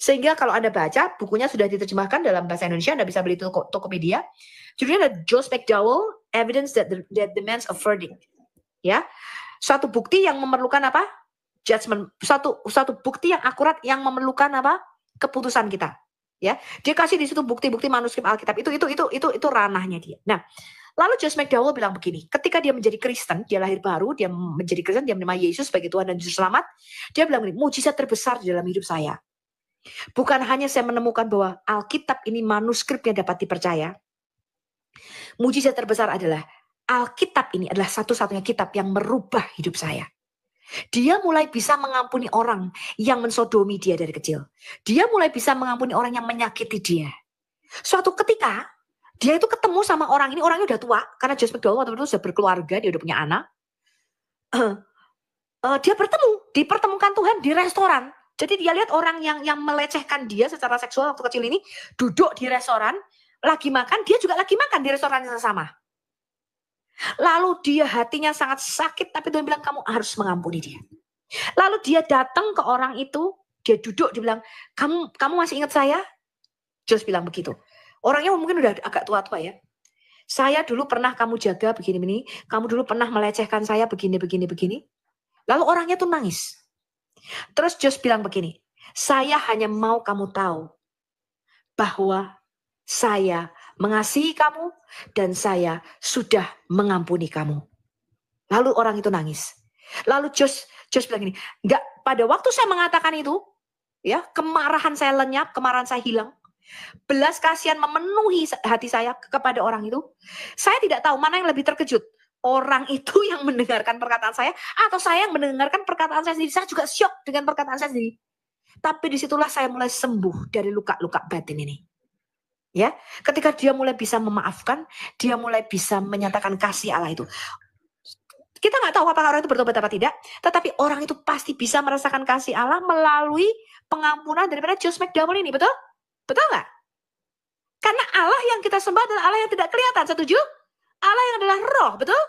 Sehingga kalau Anda baca, bukunya sudah diterjemahkan dalam bahasa Indonesia, Anda bisa beli Tokopedia. Judulnya ada Josh McDowell, Evidence that Demands a Verdict. Ya, suatu bukti yang memerlukan apa? Judgment. Suatu bukti yang akurat yang memerlukan apa? Keputusan kita. Ya, dia kasih di situ bukti-bukti manuskrip Alkitab. Itu ranahnya dia. Nah, lalu Josh McDowell bilang begini, ketika dia menjadi Kristen, dia lahir baru, dia menjadi Kristen, dia menerima Yesus sebagai Tuhan dan Juru Selamat, dia bilang begini, mujizat terbesar di dalam hidup saya. Bukan hanya saya menemukan bahwa Alkitab ini manuskripnya dapat dipercaya. Mujizat terbesar adalah Alkitab ini adalah satu-satunya kitab yang merubah hidup saya. Dia mulai bisa mengampuni orang yang mensodomi dia dari kecil. Dia mulai bisa mengampuni orang yang menyakiti dia. Suatu ketika, dia itu ketemu sama orang ini, orangnya udah tua. Karena Josh McDowell waktu itu sudah berkeluarga, dia udah punya anak. Dia dipertemukan Tuhan di restoran. Jadi dia lihat orang yang melecehkan dia secara seksual waktu kecil ini duduk di restoran, lagi makan, dia juga lagi makan di restoran yang sama. Lalu dia hatinya sangat sakit, tapi Tuhan bilang kamu harus mengampuni dia. Lalu dia datang ke orang itu, dia duduk, dia bilang, kamu masih ingat saya? Josh bilang begitu. Orangnya mungkin udah agak tua-tua ya. Saya dulu pernah kamu jaga begini-begini, kamu dulu pernah melecehkan saya begini-begini. Lalu orangnya tuh nangis. Terus Josh bilang begini, Saya hanya mau kamu tahu bahwa saya mengasihi kamu dan saya sudah mengampuni kamu. Lalu orang itu nangis. Lalu Josh bilang gini, enggak, pada waktu saya mengatakan itu, ya, kemarahan saya lenyap, kemarahan saya hilang. Belas kasihan memenuhi hati saya kepada orang itu. Saya tidak tahu mana yang lebih terkejut. Orang itu yang mendengarkan perkataan saya atau saya yang mendengarkan perkataan saya sendiri. Saya juga syok dengan perkataan saya sendiri. Tapi disitulah saya mulai sembuh dari luka-luka batin ini. Ya, ketika dia mulai bisa memaafkan, dia mulai bisa menyatakan kasih Allah itu. Kita nggak tahu apakah orang itu bertobat apa tidak, tetapi orang itu pasti bisa merasakan kasih Allah melalui pengampunan daripada Josh McDowell ini, betul? Betul nggak? Karena Allah yang kita sembah adalah Allah yang tidak kelihatan, setuju? Allah yang adalah roh, betul?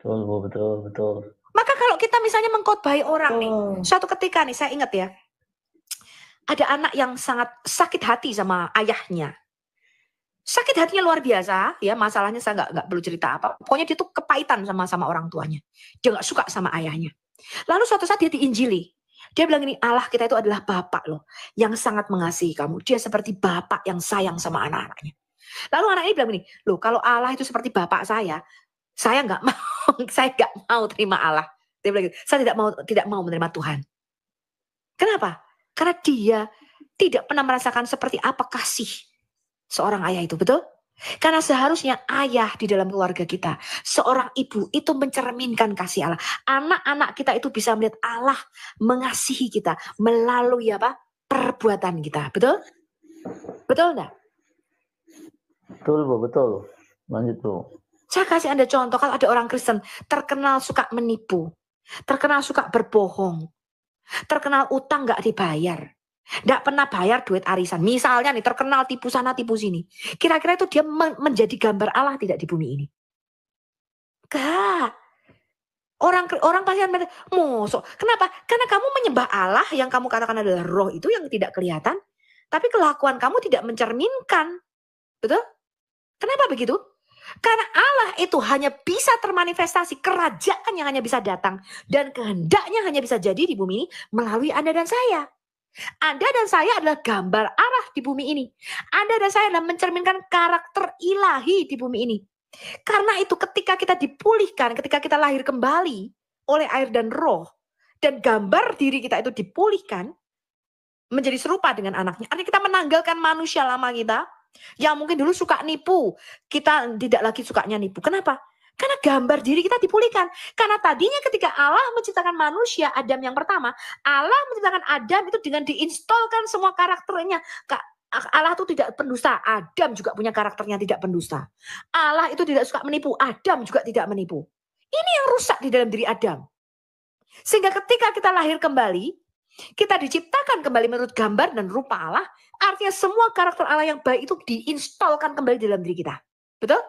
Betul. Maka kalau kita misalnya mengkhotbahi orang nih, suatu ketika nih saya ingat ya, ada anak yang sangat sakit hati sama ayahnya. Sakit hatinya luar biasa, ya, masalahnya saya nggak perlu cerita apa. Pokoknya dia tuh kepahitan sama orang tuanya. Dia nggak suka sama ayahnya. Lalu suatu saat dia diinjili. Dia bilang ini, Allah kita itu adalah Bapak loh, yang sangat mengasihi kamu. Dia seperti Bapak yang sayang sama anak-anaknya. Lalu anak ini bilang ini, loh kalau Allah itu seperti Bapak saya nggak mau, saya nggak mau terima Allah. Dia bilang gitu, saya tidak mau menerima Tuhan. Kenapa? Karena dia tidak pernah merasakan seperti apa kasih seorang ayah itu, betul? Karena seharusnya ayah di dalam keluarga kita, seorang ibu itu mencerminkan kasih Allah. Anak-anak kita itu bisa melihat Allah mengasihi kita melalui apa? Perbuatan kita, betul? Betul enggak? Betul. Lanjut, Bu. Saya kasih Anda contoh, kalau ada orang Kristen terkenal suka menipu, terkenal suka berbohong, terkenal utang nggak dibayar, nggak pernah bayar duit arisan. Misalnya nih terkenal tipu sana tipu sini. Kira-kira itu dia menjadi gambar Allah tidak di bumi ini? Enggak. Orang pasti akan mosok. Kenapa? Karena kamu menyembah Allah yang kamu katakan adalah roh itu yang tidak kelihatan, tapi kelakuan kamu tidak mencerminkan. Betul? Kenapa begitu? Karena Allah itu hanya bisa termanifestasi, kerajaan yang hanya bisa datang dan kehendaknya hanya bisa jadi di bumi ini melalui Anda dan saya. Anda dan saya adalah gambar Allah di bumi ini. Anda dan saya adalah mencerminkan karakter ilahi di bumi ini. Karena itu ketika kita dipulihkan, ketika kita lahir kembali oleh air dan roh, dan gambar diri kita itu dipulihkan, menjadi serupa dengan anaknya. Artinya kita menanggalkan manusia lama kita, yang mungkin dulu suka nipu, kita tidak lagi sukanya nipu. Kenapa? Karena gambar diri kita dipulihkan. Karena tadinya ketika Allah menciptakan manusia, Adam yang pertama, Allah menciptakan Adam itu dengan diinstalkan semua karakternya. Allah itu tidak pendusta, Adam juga punya karakternya tidak pendusta. Allah itu tidak suka menipu, Adam juga tidak menipu. Ini yang rusak di dalam diri Adam. Sehingga ketika kita lahir kembali, kita diciptakan kembali menurut gambar dan rupa Allah, artinya semua karakter Allah yang baik itu diinstalkan kembali dalam diri kita. Betul?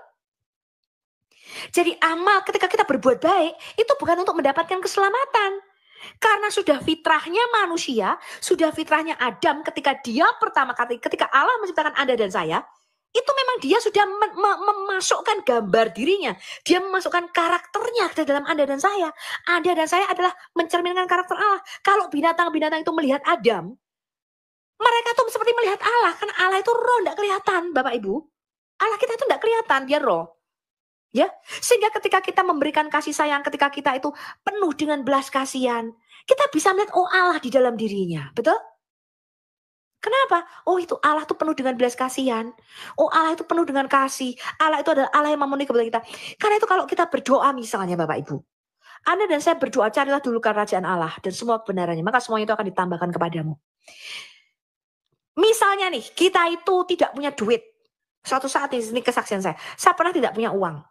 Jadi amal ketika kita berbuat baik, itu bukan untuk mendapatkan keselamatan. Karena sudah fitrahnya manusia, sudah fitrahnya Adam ketika dia pertama kali, ketika Allah menciptakan Anda dan saya, itu memang dia sudah memasukkan gambar dirinya. Dia memasukkan karakternya ke dalam Anda dan saya. Anda dan saya adalah mencerminkan karakter Allah. Kalau binatang-binatang itu melihat Adam, mereka tuh seperti melihat Allah. Karena Allah itu roh, tidak kelihatan Bapak Ibu. Allah kita itu tidak kelihatan, dia roh. Ya, sehingga ketika kita memberikan kasih sayang, ketika kita itu penuh dengan belas kasihan, kita bisa melihat oh Allah di dalam dirinya. Betul? Kenapa? Oh itu Allah itu penuh dengan belas kasihan. Oh Allah itu penuh dengan kasih. Allah itu adalah Allah yang memenuhi kebutuhan kita. Karena itu kalau kita berdoa misalnya Bapak Ibu, Anda dan saya berdoa, carilah dulu kerajaan Allah dan semua kebenarannya, maka semuanya itu akan ditambahkan kepadamu. Misalnya nih, kita itu tidak punya duit. Suatu saat ini kesaksian saya pernah tidak punya uang.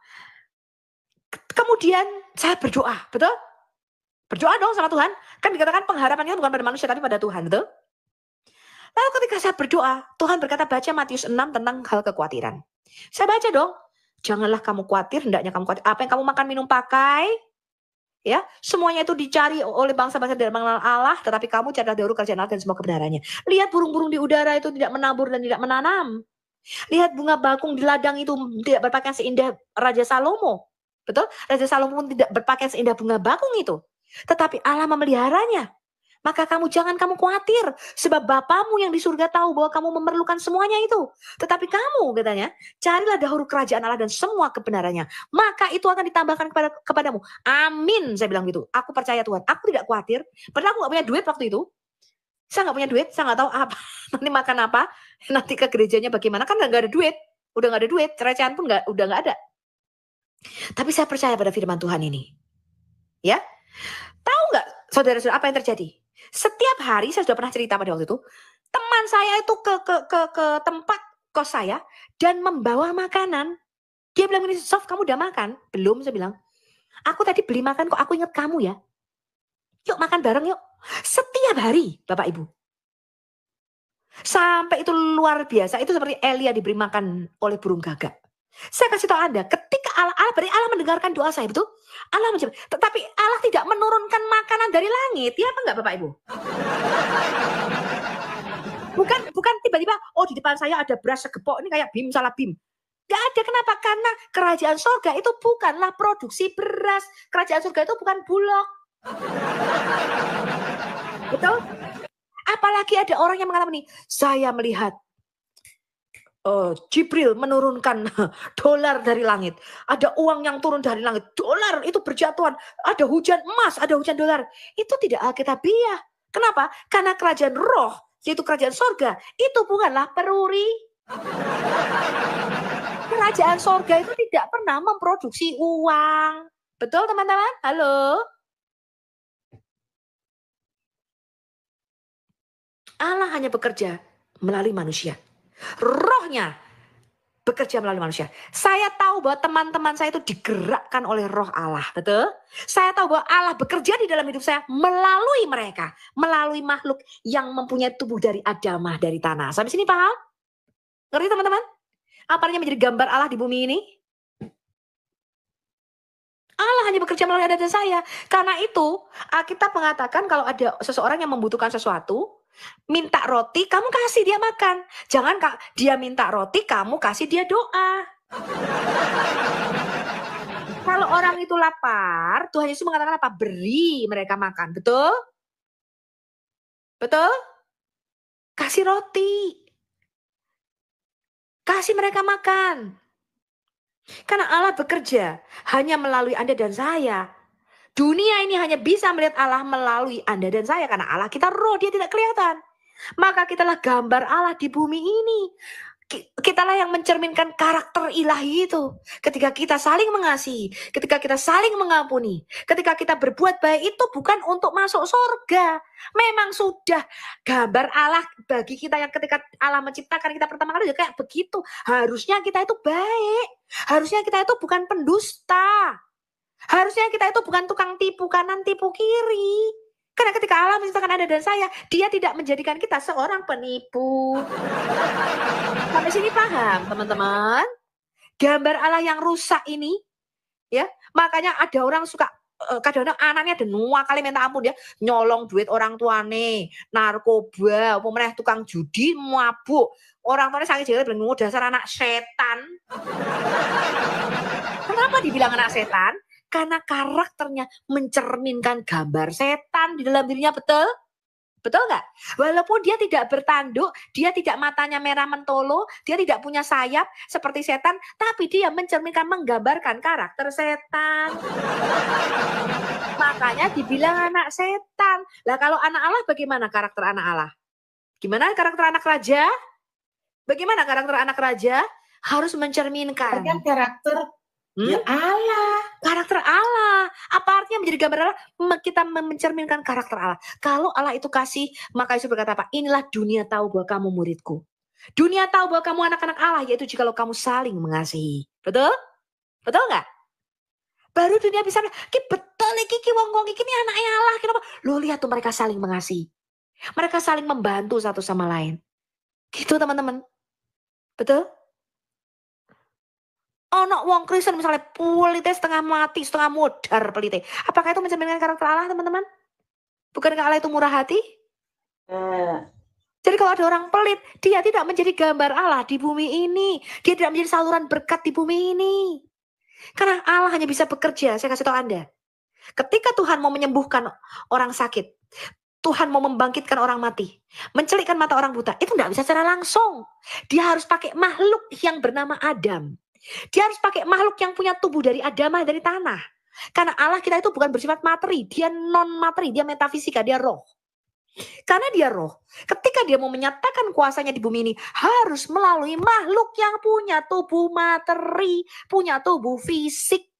Kemudian saya berdoa, betul? Berdoa dong sama Tuhan. Kan dikatakan pengharapannya bukan pada manusia tapi pada Tuhan, betul? Lalu ketika saya berdoa, Tuhan berkata baca Matius 6 tentang hal kekhawatiran. Saya baca dong, janganlah kamu khawatir, hendaknya kamu khawatir. Apa yang kamu makan, minum, pakai, ya semuanya itu dicari oleh bangsa-bangsa tidak mengenal Allah, tetapi kamu carilah dahulu kerajaan Allah dan semua kebenarannya. Lihat burung-burung di udara itu tidak menabur dan tidak menanam. Lihat bunga bakung di ladang itu tidak berpakaian seindah Raja Salomo. Betul? Raja Salomo pun tidak berpakaian seindah bunga bakung itu. Tetapi Allah memeliharanya. Maka jangan kamu khawatir, sebab Bapamu yang di surga tahu bahwa kamu memerlukan semuanya itu. Tetapi kamu, katanya, carilah dahulu kerajaan Allah dan semua kebenarannya. Maka itu akan ditambahkan kepadamu. Amin, saya bilang gitu. Aku percaya Tuhan, aku tidak khawatir. Padahal aku gak punya duit waktu itu. Saya gak punya duit, saya gak tahu apa. Nanti makan apa, nanti ke gerejanya bagaimana. Kan gak ada duit, udah gak ada duit. Recehan pun udah gak ada. Tapi saya percaya pada firman Tuhan ini. Ya, tahu gak saudara-saudara apa yang terjadi? Setiap hari, saya sudah pernah cerita pada waktu itu, teman saya itu ke tempat kos saya dan membawa makanan. Dia bilang ini, Sof, kamu udah makan? Belum, saya bilang. Aku tadi beli makan kok, aku ingat kamu ya. Yuk makan bareng yuk. Setiap hari, Bapak Ibu. Sampai itu luar biasa, itu seperti Elia diberi makan oleh burung gagak. Saya kasih tahu Anda, ketika Allah mendengarkan doa saya, betul? Allah menjawab. Tetapi Allah tidak menurunkan makanan dari langit, ya apa enggak Bapak Ibu? Bukan tiba-tiba, oh di depan saya ada beras segepok, ini kayak bim salah bim. Gak ada, kenapa? Karena kerajaan surga itu bukanlah produksi beras. Kerajaan surga itu bukan bulog. Betul? Apalagi ada orang yang mengatakan ini, saya melihat Jibril menurunkan dolar dari langit. Ada uang yang turun dari langit. Dolar itu berjatuhan. Ada hujan emas, ada hujan dolar. Itu tidak alkitabiah. Kenapa? Karena kerajaan roh, yaitu kerajaan sorga, itu bukanlah peruri. Kerajaan sorga itu tidak pernah memproduksi uang. Betul teman-teman? Halo? Allah hanya bekerja melalui manusia. Rohnya bekerja melalui manusia. Saya tahu bahwa teman-teman saya itu digerakkan oleh roh Allah. Betul? Saya tahu bahwa Allah bekerja di dalam hidup saya melalui mereka. Melalui makhluk yang mempunyai tubuh dari adamah, dari tanah. Sampai sini paham? Ngerti teman-teman? Apa artinya menjadi gambar Allah di bumi ini? Allah hanya bekerja melalui Anda dan saya. Karena itu, Alkitab mengatakan kalau ada seseorang yang membutuhkan sesuatu, minta roti, kamu kasih dia makan. Jangan dia minta roti, kamu kasih dia doa. Kalau orang itu lapar, Tuhan Yesus mengatakan apa? Beri mereka makan. Betul? Betul? Kasih roti. Kasih mereka makan. Karena Allah bekerja hanya melalui Anda dan saya. Dunia ini hanya bisa melihat Allah melalui Anda dan saya. Karena Allah kita roh, dia tidak kelihatan. Maka kitalah gambar Allah di bumi ini. Kitalah yang mencerminkan karakter ilahi itu. Ketika kita saling mengasihi, ketika kita saling mengampuni, ketika kita berbuat baik itu bukan untuk masuk surga. Memang sudah gambar Allah bagi kita yang ketika Allah menciptakan kita pertama kali kayak begitu. Harusnya kita itu baik. Harusnya kita itu bukan pendusta. Harusnya kita itu bukan tukang tipu kanan tipu kiri. Karena ketika Allah menciptakan Anda dan saya, dia tidak menjadikan kita seorang penipu. Sampai sini paham teman-teman? Gambar Allah yang rusak ini, ya makanya ada orang suka, kadang-kadang anaknya ada kali minta ampun ya, nyolong duit orang tuane, narkoba, pemenang tukang judi, mabuk. Orang tuanya sakit jelek bilang, dasar anak setan. Kenapa dibilang anak setan? Karena karakternya mencerminkan gambar setan di dalam dirinya, betul? Betul nggak? Walaupun dia tidak bertanduk, dia tidak matanya merah mentolo, dia tidak punya sayap seperti setan, tapi dia mencerminkan, menggambarkan karakter setan. Makanya dibilang anak setan. Lah kalau anak Allah bagaimana karakter anak Allah? Gimana karakter anak raja? Bagaimana karakter anak raja? Harus mencerminkan karakter ya Allah. Karakter Allah. Apa artinya menjadi gambar Allah? Kita mencerminkan karakter Allah. Kalau Allah itu kasih, maka Yesus berkata apa? Inilah dunia tahu bahwa kamu muridku. Dunia tahu bahwa kamu anak-anak Allah, yaitu jikalau kamu saling mengasihi. Betul? Betul nggak? Baru dunia bisa, betul iki wong-wong iki ini anaknya Allah. Kenapa? Lo lihat tuh mereka saling mengasihi. Mereka saling membantu satu sama lain. Gitu teman-teman. Betul? Ono wong Kristen misalnya pelite setengah mati, setengah modar pelite. Apakah itu mencerminkan karakter Allah, teman-teman? Bukankah Allah itu murah hati? Jadi kalau ada orang pelit, dia tidak menjadi gambar Allah di bumi ini. Dia tidak menjadi saluran berkat di bumi ini. Karena Allah hanya bisa bekerja, saya kasih tahu Anda. Ketika Tuhan mau menyembuhkan orang sakit, Tuhan mau membangkitkan orang mati, mencelikkan mata orang buta, itu nggak bisa secara langsung. Dia harus pakai makhluk yang bernama Adam. Dia harus pakai makhluk yang punya tubuh dari Adamah, dari tanah. Karena Allah kita itu bukan bersifat materi, dia non materi, dia metafisika, dia roh. Karena dia roh, ketika dia mau menyatakan kuasanya di bumi ini, harus melalui makhluk yang punya tubuh materi, punya tubuh fisik.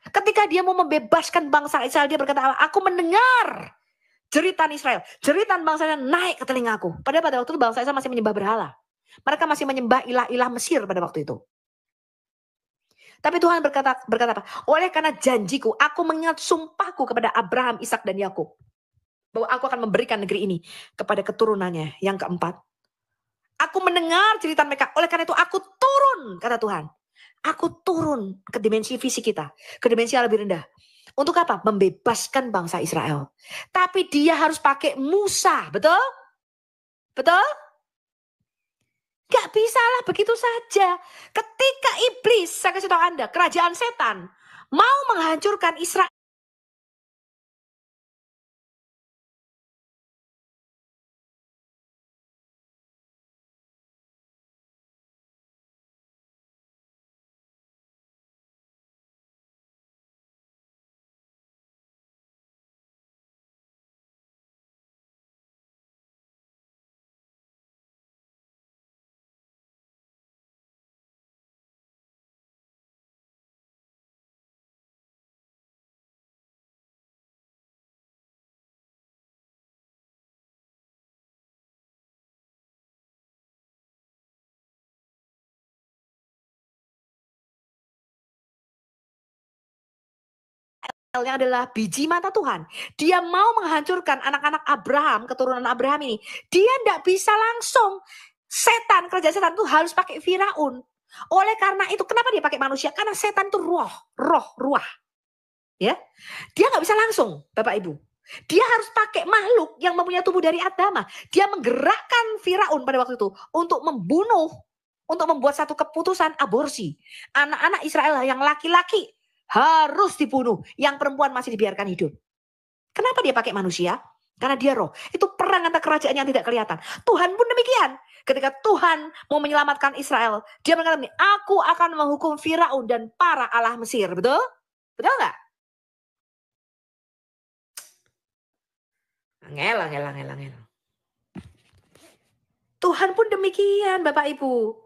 Ketika dia mau membebaskan bangsa Israel, dia berkata, aku mendengar jeritan Israel, jeritan bangsanya naik ke telingaku. Pada waktu itu bangsa Israel masih menyembah berhala. Mereka masih menyembah ilah-ilah Mesir pada waktu itu. Tapi Tuhan berkata apa? Oleh karena janjiku, aku mengingat sumpahku kepada Abraham, Ishak dan Yakub, bahwa aku akan memberikan negeri ini kepada keturunannya yang keempat. Aku mendengar jeritan mereka, oleh karena itu aku turun, kata Tuhan. Aku turun ke dimensi fisik kita, ke dimensi yang lebih rendah. Untuk apa? Membebaskan bangsa Israel. Tapi dia harus pakai Musa, betul? Betul? Gak bisa lah begitu saja. Ketika iblis, saya kasih tahu Anda, kerajaan setan mau menghancurkan Israel. Adalah biji mata Tuhan. Dia mau menghancurkan anak-anak Abraham, keturunan Abraham ini. Dia tidak bisa langsung. Setan, kerajaan setan itu harus pakai Firaun. Oleh karena itu, kenapa dia pakai manusia? Karena setan itu ruah. Ya, dia nggak bisa langsung, Bapak Ibu. Dia harus pakai makhluk yang mempunyai tubuh dari Adamah. Dia menggerakkan Firaun pada waktu itu untuk membunuh, untuk membuat satu keputusan aborsi. Anak-anak Israel yang laki-laki harus dibunuh, yang perempuan masih dibiarkan hidup. Kenapa dia pakai manusia? Karena dia roh. Itu perang antar kerajaan yang tidak kelihatan. Tuhan pun demikian. Ketika Tuhan mau menyelamatkan Israel, dia mengatakan, aku akan menghukum Firaun dan para Allah Mesir. Betul? Betul nggak? Angel. Tuhan pun demikian, Bapak Ibu.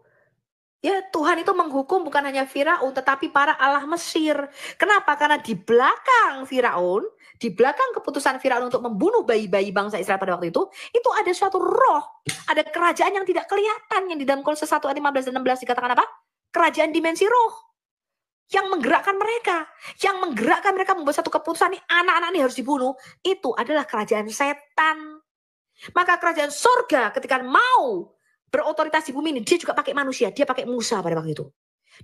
Ya, Tuhan itu menghukum bukan hanya Firaun, tetapi para Allah Mesir. Kenapa? Karena di belakang Firaun, di belakang keputusan Firaun untuk membunuh bayi-bayi bangsa Israel pada waktu itu ada suatu roh, ada kerajaan yang tidak kelihatan, yang di dalam Kolose 1 ayat 15 dan 16 dikatakan apa? Kerajaan dimensi roh. Yang menggerakkan mereka membuat satu keputusan, nih anak-anak ini harus dibunuh. Itu adalah kerajaan setan. Maka kerajaan surga ketika mau berotoritas di bumi ini, dia juga pakai manusia, dia pakai Musa pada waktu itu.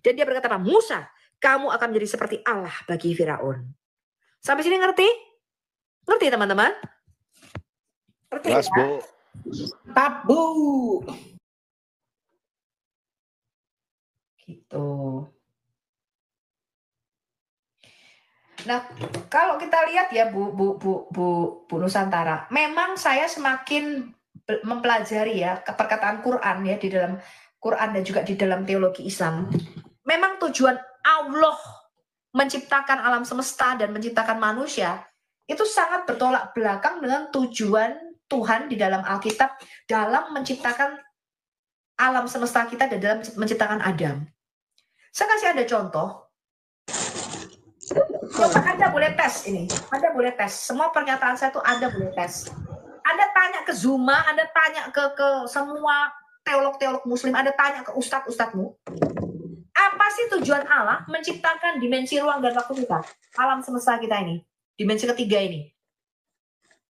Dan dia berkata, Musa, kamu akan menjadi seperti Allah bagi Firaun. Sampai sini ngerti? Ngerti teman-teman? Ngerti ya? Bu. Tabu. Gitu. Nah, kalau kita lihat ya Bu Nusantara, memang saya semakin mempelajari ya perkataan Quran ya, di dalam Quran dan juga di dalam teologi Islam. Memang tujuan Allah menciptakan alam semesta dan menciptakan manusia itu sangat bertolak belakang dengan tujuan Tuhan di dalam Alkitab dalam menciptakan alam semesta kita dan dalam menciptakan Adam. Saya kasih Anda contoh. Coba Anda boleh tes ini. Anda boleh tes. Semua pernyataan saya itu Anda boleh tes. Anda tanya ke Zuma, Anda tanya ke semua teolog-teolog muslim, Anda tanya ke ustadz-ustadzmu. Apa sih tujuan Allah menciptakan dimensi ruang dan waktu kita? Alam semesta kita ini. Dimensi ketiga ini.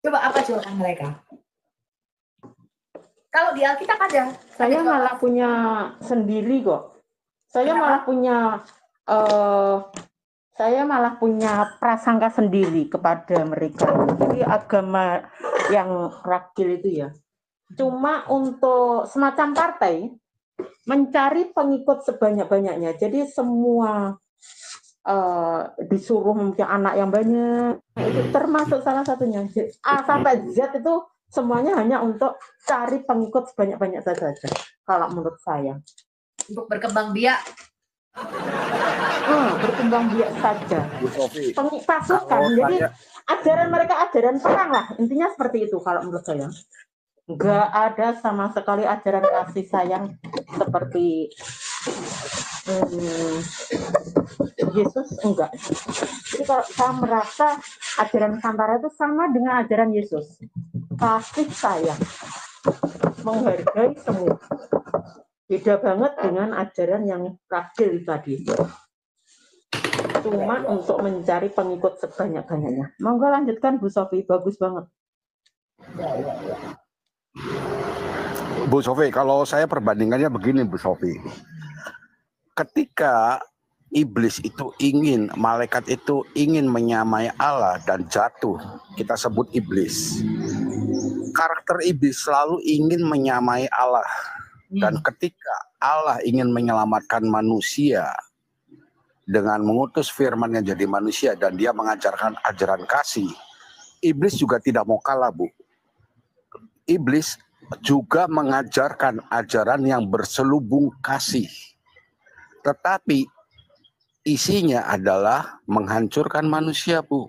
Coba apa jawaban mereka? Kalau di Alkitab ada. Saya malah punya sendiri kok. Saya malah punya prasangka sendiri kepada mereka. Jadi agama yang ragil itu ya. Cuma untuk semacam partai mencari pengikut sebanyak-banyaknya. Jadi semua disuruh punya anak yang banyak, itu termasuk salah satunya. A sampai Z itu semuanya hanya untuk cari pengikut sebanyak-banyak saja, kalau menurut saya. Untuk berkembang biak. Berkembang biak saja. Pasukan, jadi ajaran mereka ajaran perang lah, intinya seperti itu kalau menurut saya. Nggak ada sama sekali ajaran kasih sayang seperti Yesus, enggak. Jadi kalau saya merasa ajaran Nusantara itu sama dengan ajaran Yesus, kasih sayang, menghargai semua. Beda banget dengan ajaran yang Ragil tadi, cuma untuk mencari pengikut sebanyak-banyaknya. Monggo lanjutkan Bu Sofi, bagus banget. Bu Sofi, kalau saya perbandingannya begini Bu Sofi. Ketika iblis itu malaikat itu ingin menyamai Allah dan jatuh, kita sebut iblis. Karakter iblis selalu ingin menyamai Allah. Dan ketika Allah ingin menyelamatkan manusia dengan mengutus firman-Nya jadi manusia dan dia mengajarkan ajaran kasih, iblis juga tidak mau kalah, Bu. Iblis juga mengajarkan ajaran yang berselubung kasih. Tetapi isinya adalah menghancurkan manusia, Bu.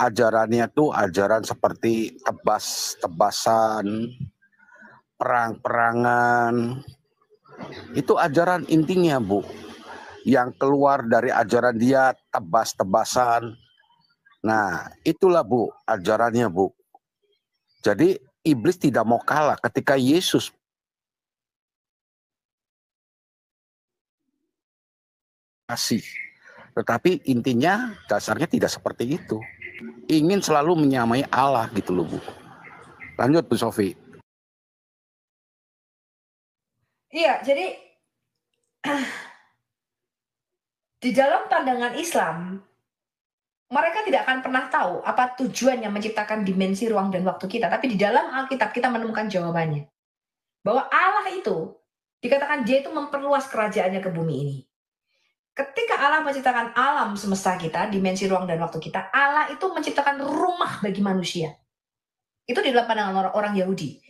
Ajarannya tuh ajaran seperti tebas-tebasan, perang-perangan. Itu ajaran intinya, Bu. Yang keluar dari ajaran dia tebas-tebasan. Nah, itulah Bu, ajarannya, Bu. Jadi iblis tidak mau kalah ketika Yesus kasih. Tetapi intinya dasarnya tidak seperti itu. Ingin selalu menyamai Allah gitu loh, Bu. Lanjut Bu Sofi. Iya, jadi di dalam pandangan Islam, mereka tidak akan pernah tahu apa tujuannya menciptakan dimensi ruang dan waktu kita. Tapi di dalam Alkitab kita menemukan jawabannya. Bahwa Allah itu, dikatakan dia itu memperluas kerajaannya ke bumi ini. Ketika Allah menciptakan alam semesta kita, dimensi ruang dan waktu kita, Allah itu menciptakan rumah bagi manusia. Itu di dalam pandangan orang Yahudi.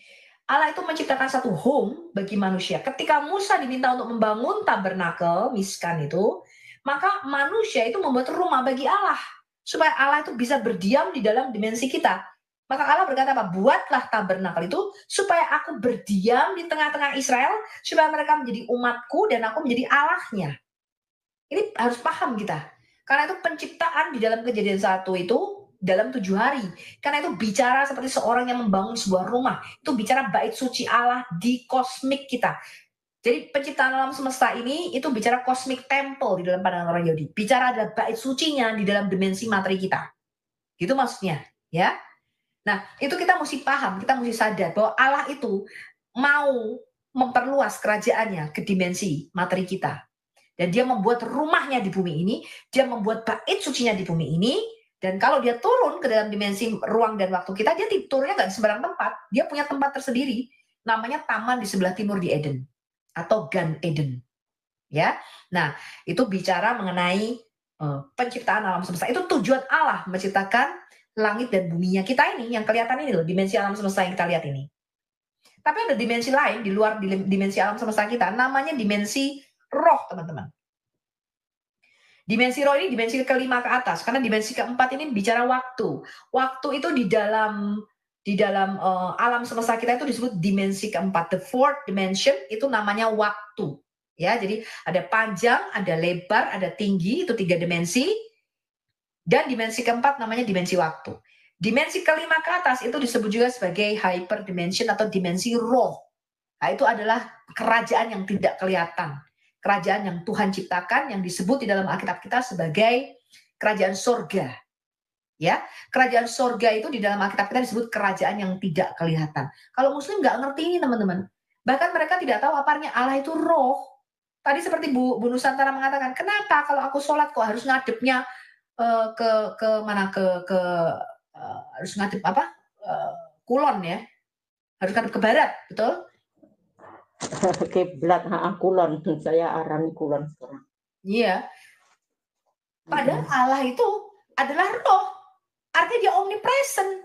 Allah itu menciptakan satu home bagi manusia. Ketika Musa diminta untuk membangun tabernakel, miskan itu, maka manusia itu membuat rumah bagi Allah. Supaya Allah itu bisa berdiam di dalam dimensi kita. Maka Allah berkata apa? Buatlah tabernakel itu supaya aku berdiam di tengah-tengah Israel, supaya mereka menjadi umatku dan aku menjadi Allahnya. Ini harus paham kita. Karena itu penciptaan di dalam Kejadian 1 itu dalam 7 hari. Karena itu bicara seperti seorang yang membangun sebuah rumah. Itu bicara bait suci Allah di kosmik kita. Jadi penciptaan alam semesta ini itu bicara cosmic temple di dalam pandangan orang Yahudi. Bicara ada bait sucinya di dalam dimensi materi kita. Gitu maksudnya, ya. Nah, itu kita mesti paham, kita mesti sadar bahwa Allah itu mau memperluas kerajaannya ke dimensi materi kita. Dan dia membuat rumahnya di bumi ini, dia membuat bait sucinya di bumi ini, dan kalau dia turun ke dalam dimensi ruang dan waktu kita, dia turunnya nggak di sembarang tempat, dia punya tempat tersendiri, namanya taman di sebelah timur di Eden, atau Gan Eden. Ya, nah itu bicara mengenai penciptaan alam semesta. Itu tujuan Allah menciptakan langit dan buminya kita ini, yang kelihatan ini loh, dimensi alam semesta yang kita lihat ini. Tapi ada dimensi lain di luar dimensi alam semesta kita, namanya dimensi roh, teman-teman. Dimensi roh ini dimensi kelima ke atas, karena dimensi keempat ini bicara waktu. Waktu itu di dalam alam semesta kita itu disebut dimensi keempat. The fourth dimension itu namanya waktu. Ya, jadi ada panjang, ada lebar, ada tinggi, itu 3 dimensi. Dan dimensi keempat namanya dimensi waktu. Dimensi kelima ke atas itu disebut juga sebagai hyperdimension atau dimensi roh. Nah, itu adalah kerajaan yang tidak kelihatan. Kerajaan yang Tuhan ciptakan, yang disebut di dalam Alkitab kita sebagai kerajaan sorga. Ya, kerajaan sorga itu di dalam Alkitab kita disebut kerajaan yang tidak kelihatan. Kalau Muslim nggak ngerti ini, teman-teman. Bahkan mereka tidak tahu apa artinya Allah itu roh. Tadi seperti Bu Nusantara mengatakan, kenapa kalau aku sholat kok harus ngadepnya ke mana, harus ngadep apa? Kulon ya. Harus ngadep ke barat, betul? Kiblat, kulon. Saya arani kulon sekarang. Iya. Padahal Allah itu adalah roh. Artinya dia omnipresent.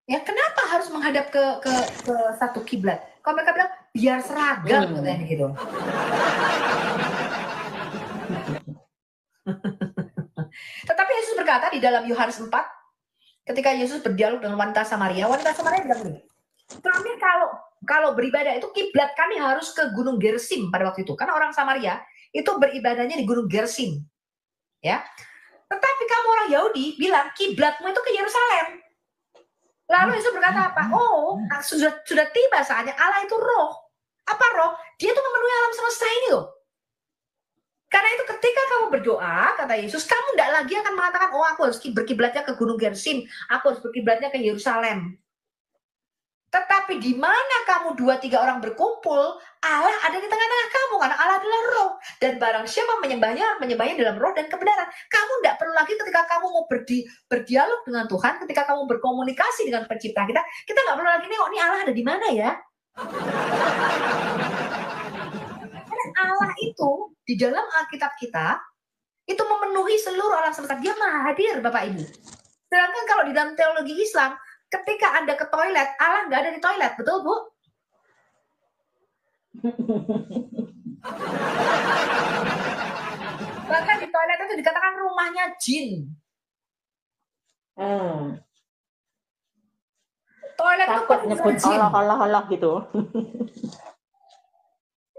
Ya, kenapa harus menghadap ke satu kiblat? Kalau mereka bilang biar seragam katanya gitu. Tetapi Yesus berkata di dalam Yohanes 4, ketika Yesus berdialog dengan wanita Samaria bilang begini, kami kalau beribadah itu kiblat kami harus ke Gunung Gersim pada waktu itu, karena orang Samaria itu beribadahnya di Gunung Gersim, ya. Tetapi kamu orang Yahudi bilang kiblatmu itu ke Yerusalem. Lalu Yesus berkata apa? Oh, sudah tiba saatnya. Allah itu roh. Apa roh? Dia tuh memenuhi alam semesta ini loh. Karena itu ketika kamu berdoa, kata Yesus, kamu tidak lagi akan mengatakan, oh aku harus berkiblatnya ke Gunung Gersim, aku harus berkiblatnya ke Yerusalem. Tetapi di mana kamu 2-3 orang berkumpul, Allah ada di tengah-tengah kamu, karena Allah adalah roh. Dan barang siapa menyembahnya dalam roh dan kebenaran. Kamu tidak perlu lagi ketika kamu mau berdialog dengan Tuhan, ketika kamu berkomunikasi dengan pencipta kita nggak perlu lagi nengok, ini Allah ada di mana ya? Karena Allah itu, di dalam Alkitab kita, itu memenuhi seluruh alam semesta. Dia maha hadir, Bapak Ibu. Sedangkan kalau di dalam teologi Islam, ketika Anda ke toilet, Allah nggak ada di toilet, betul Bu? Bahkan di toilet itu dikatakan rumahnya jin. Toilet takut itu nyebut Allah gitu.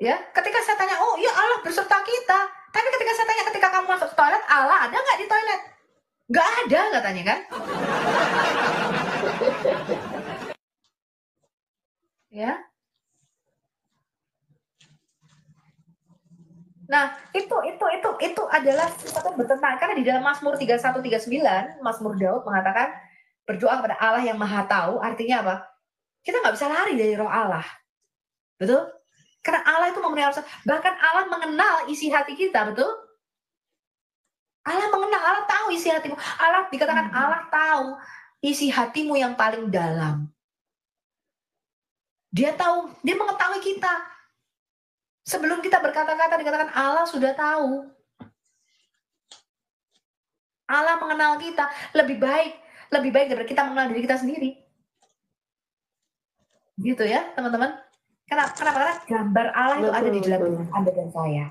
Ya, ketika saya tanya, oh iya Allah berserta kita. Tapi ketika saya tanya, ketika kamu masuk toilet, Allah ada nggak di toilet? Nggak ada katanya kan? Ya. Nah, itu adalah sesuatu bertentangan, karena di dalam Mazmur 31:39, Mazmur Daud mengatakan berdoa kepada Allah yang Maha Tahu, artinya apa? Kita nggak bisa lari dari roh Allah. Betul? Karena Allah itu memenuhi alam semesta. Bahkan Allah mengenal isi hati kita, betul? Allah mengenal, Allah tahu isi hatimu. Allah dikatakan Allah tahu isi hatimu yang paling dalam. Dia tahu, dia mengetahui kita. Sebelum kita berkata-kata dikatakan Allah sudah tahu. Allah mengenal kita lebih baik daripada kita mengenal diri kita sendiri. Gitu ya, teman-teman. Kenapa? Karena gambar Allah itu ada di dalam Anda dan saya.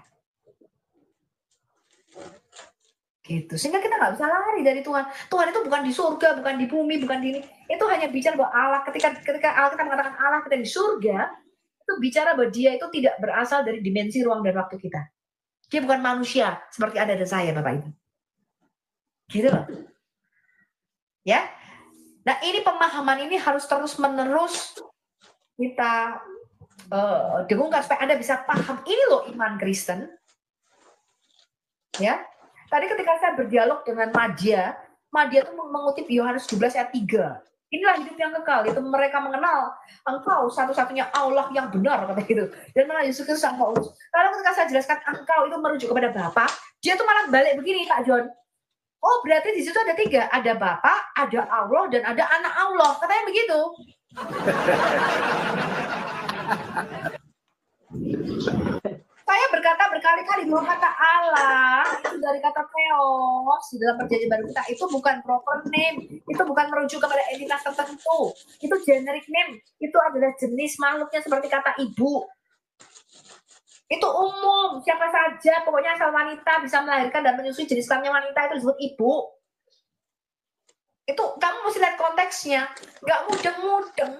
Gitu. Sehingga kita nggak bisa lari dari Tuhan. Tuhan itu bukan di surga, bukan di bumi, bukan di ini. Itu hanya bicara bahwa Allah, ketika Allah kita mengatakan Allah kita di surga, itu bicara bahwa dia itu tidak berasal dari dimensi ruang dan waktu kita. Dia bukan manusia seperti Anda dan saya, Bapak Ibu. Gitu loh. Ya. Nah, ini pemahaman ini harus terus-menerus kita dengungkan supaya Anda bisa paham. Ini loh iman Kristen. Ya. Tadi ketika saya berdialog dengan Madia itu mengutip Yohanes 12 ayat 3. Inilah hidup yang kekal, itu mereka mengenal Engkau satu-satunya Allah yang benar, kata gitu. Dan malah Yesus Kristus Sang Paulus. Lalu ketika saya jelaskan Engkau itu merujuk kepada Bapa, dia tuh malah balik begini, Pak John. Oh, berarti di situ ada 3, ada Bapa, ada Allah, dan ada Anak Allah. Katanya begitu. Saya berkata berkali-kali bahwa kata Allah itu dari kata theos di dalam perjanjian baru kita itu bukan proper name, itu bukan merujuk kepada entitas tertentu, itu generic name, itu adalah jenis makhluknya seperti kata ibu. Itu umum, siapa saja, pokoknya asal wanita bisa melahirkan dan menyusui jenis kelaminnya wanita itu disebut ibu. Itu kamu mesti lihat konteksnya, nggak mudeng-mudeng.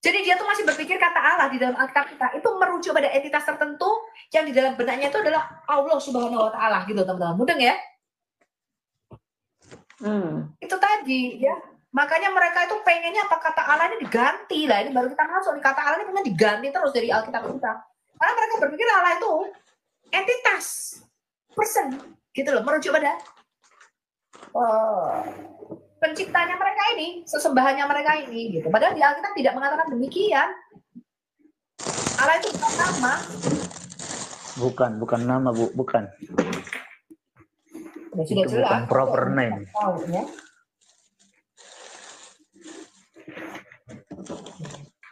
Jadi dia tuh masih berpikir kata Allah di dalam Alkitab kita itu merujuk pada entitas tertentu yang di dalam benaknya itu adalah Allah Subhanahu wa Ta'ala gitu, teman-teman. Mudeng ya? Itu tadi ya. Makanya mereka itu pengennya apa kata Allah ini diganti lah. Ini baru kita masuk nih, kata Allah ini pengen diganti terus dari Alkitab kita. Karena mereka berpikir Allah itu entitas, person gitu loh, merujuk pada penciptanya mereka ini, sesembahannya mereka ini gitu. Padahal di Alkitab tidak mengatakan demikian. Allah itu bukan nama. Bukan nama, Bu, bukan. Sudah itu jelas. bukan proper name. Tahu, ya.